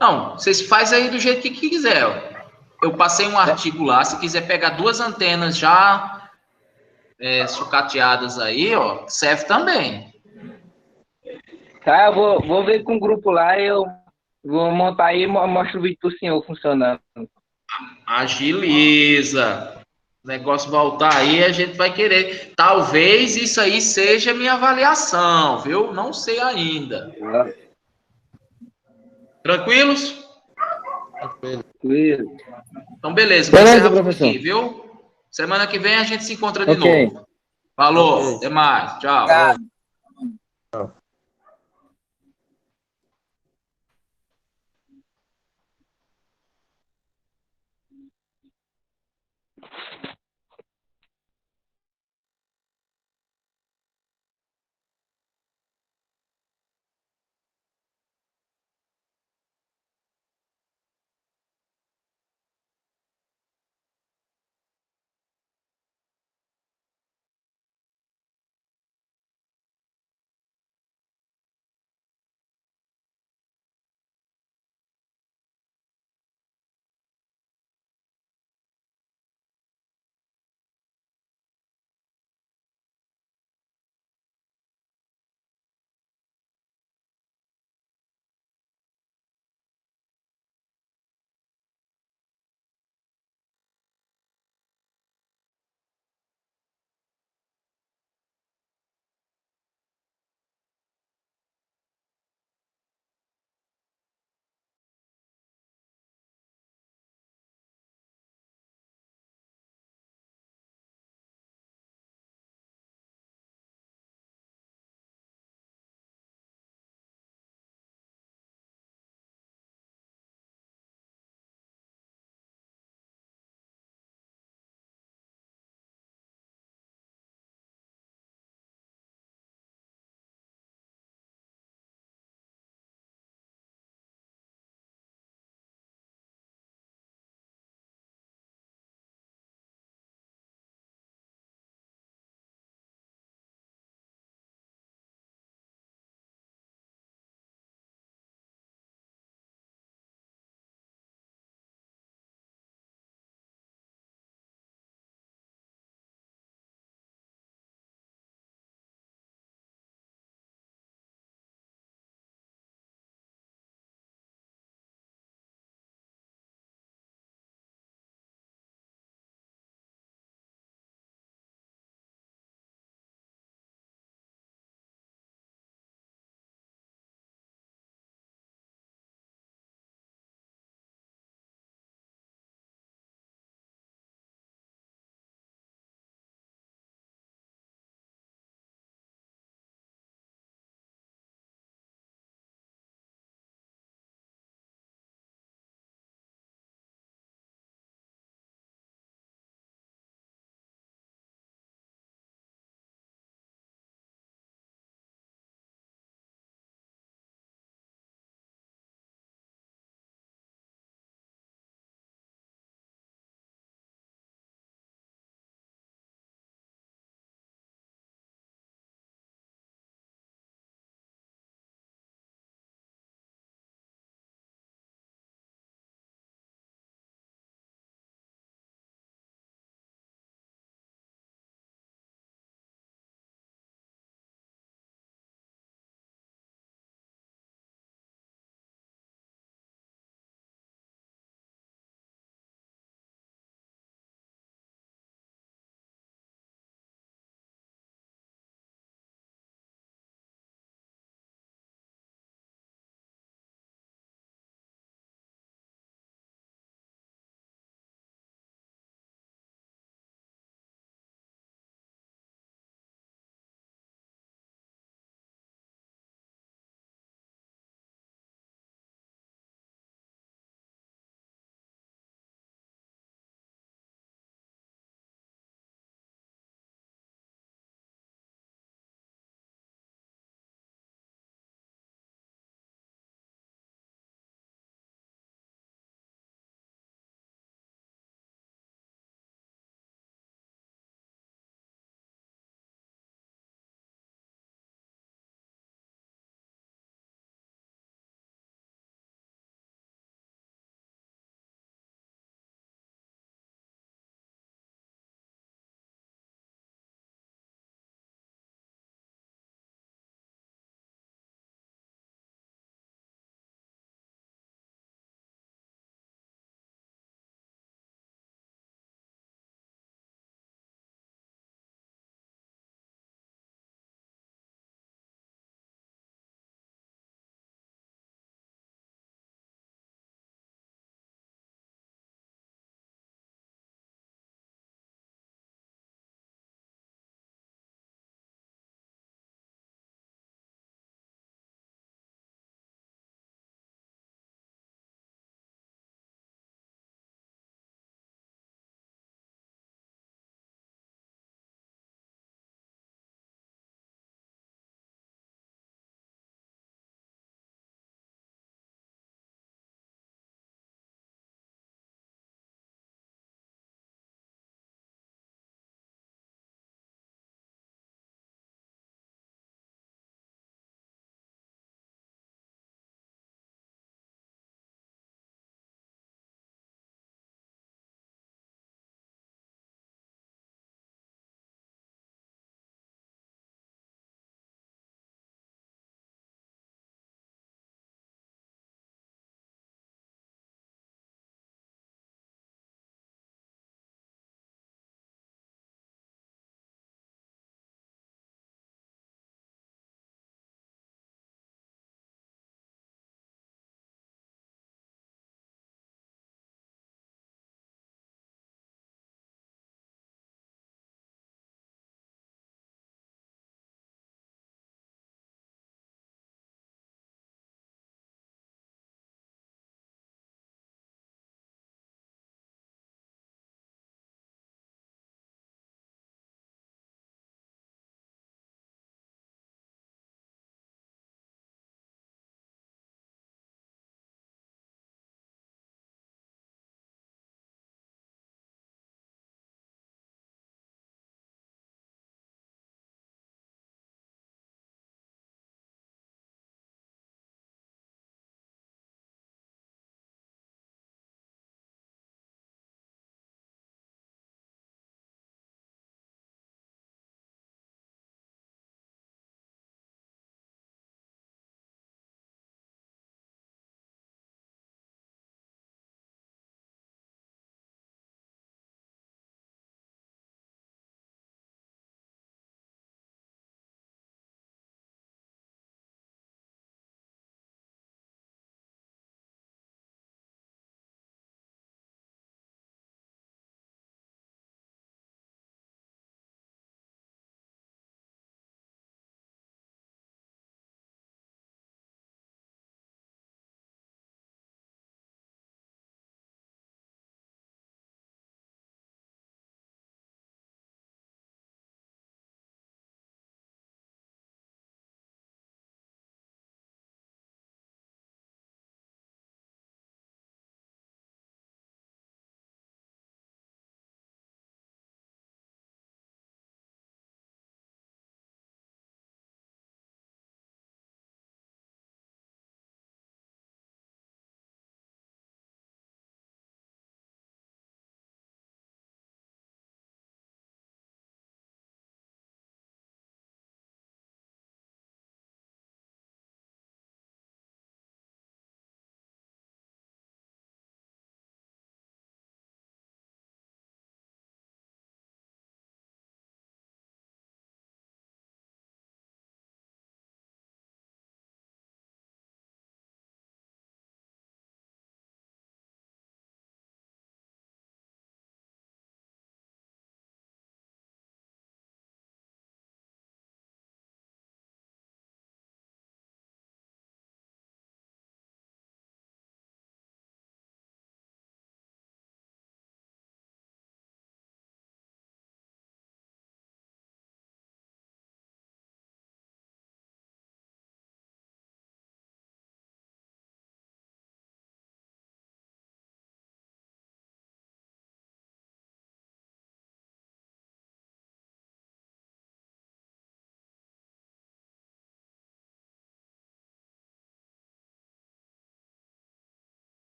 Não, vocês fazem aí do jeito que quiser. Ó. Eu passei um artigo lá, se quiser pegar 2 antenas já sucateadas aí, ó, serve também. Tá, eu vou ver com o grupo lá, eu vou montar aí e mostro o vídeo pro senhor funcionando. Agiliza. O negócio voltar aí, a gente vai querer. Talvez isso aí seja minha avaliação, viu? Não sei ainda. Tranquilos? Tranquilo. Então, beleza. Beleza, Vou encerrar por professor. aqui, viu? Semana que vem a gente se encontra de Ok. novo. Falou, Ok. até mais. Tchau. Tá. Tchau.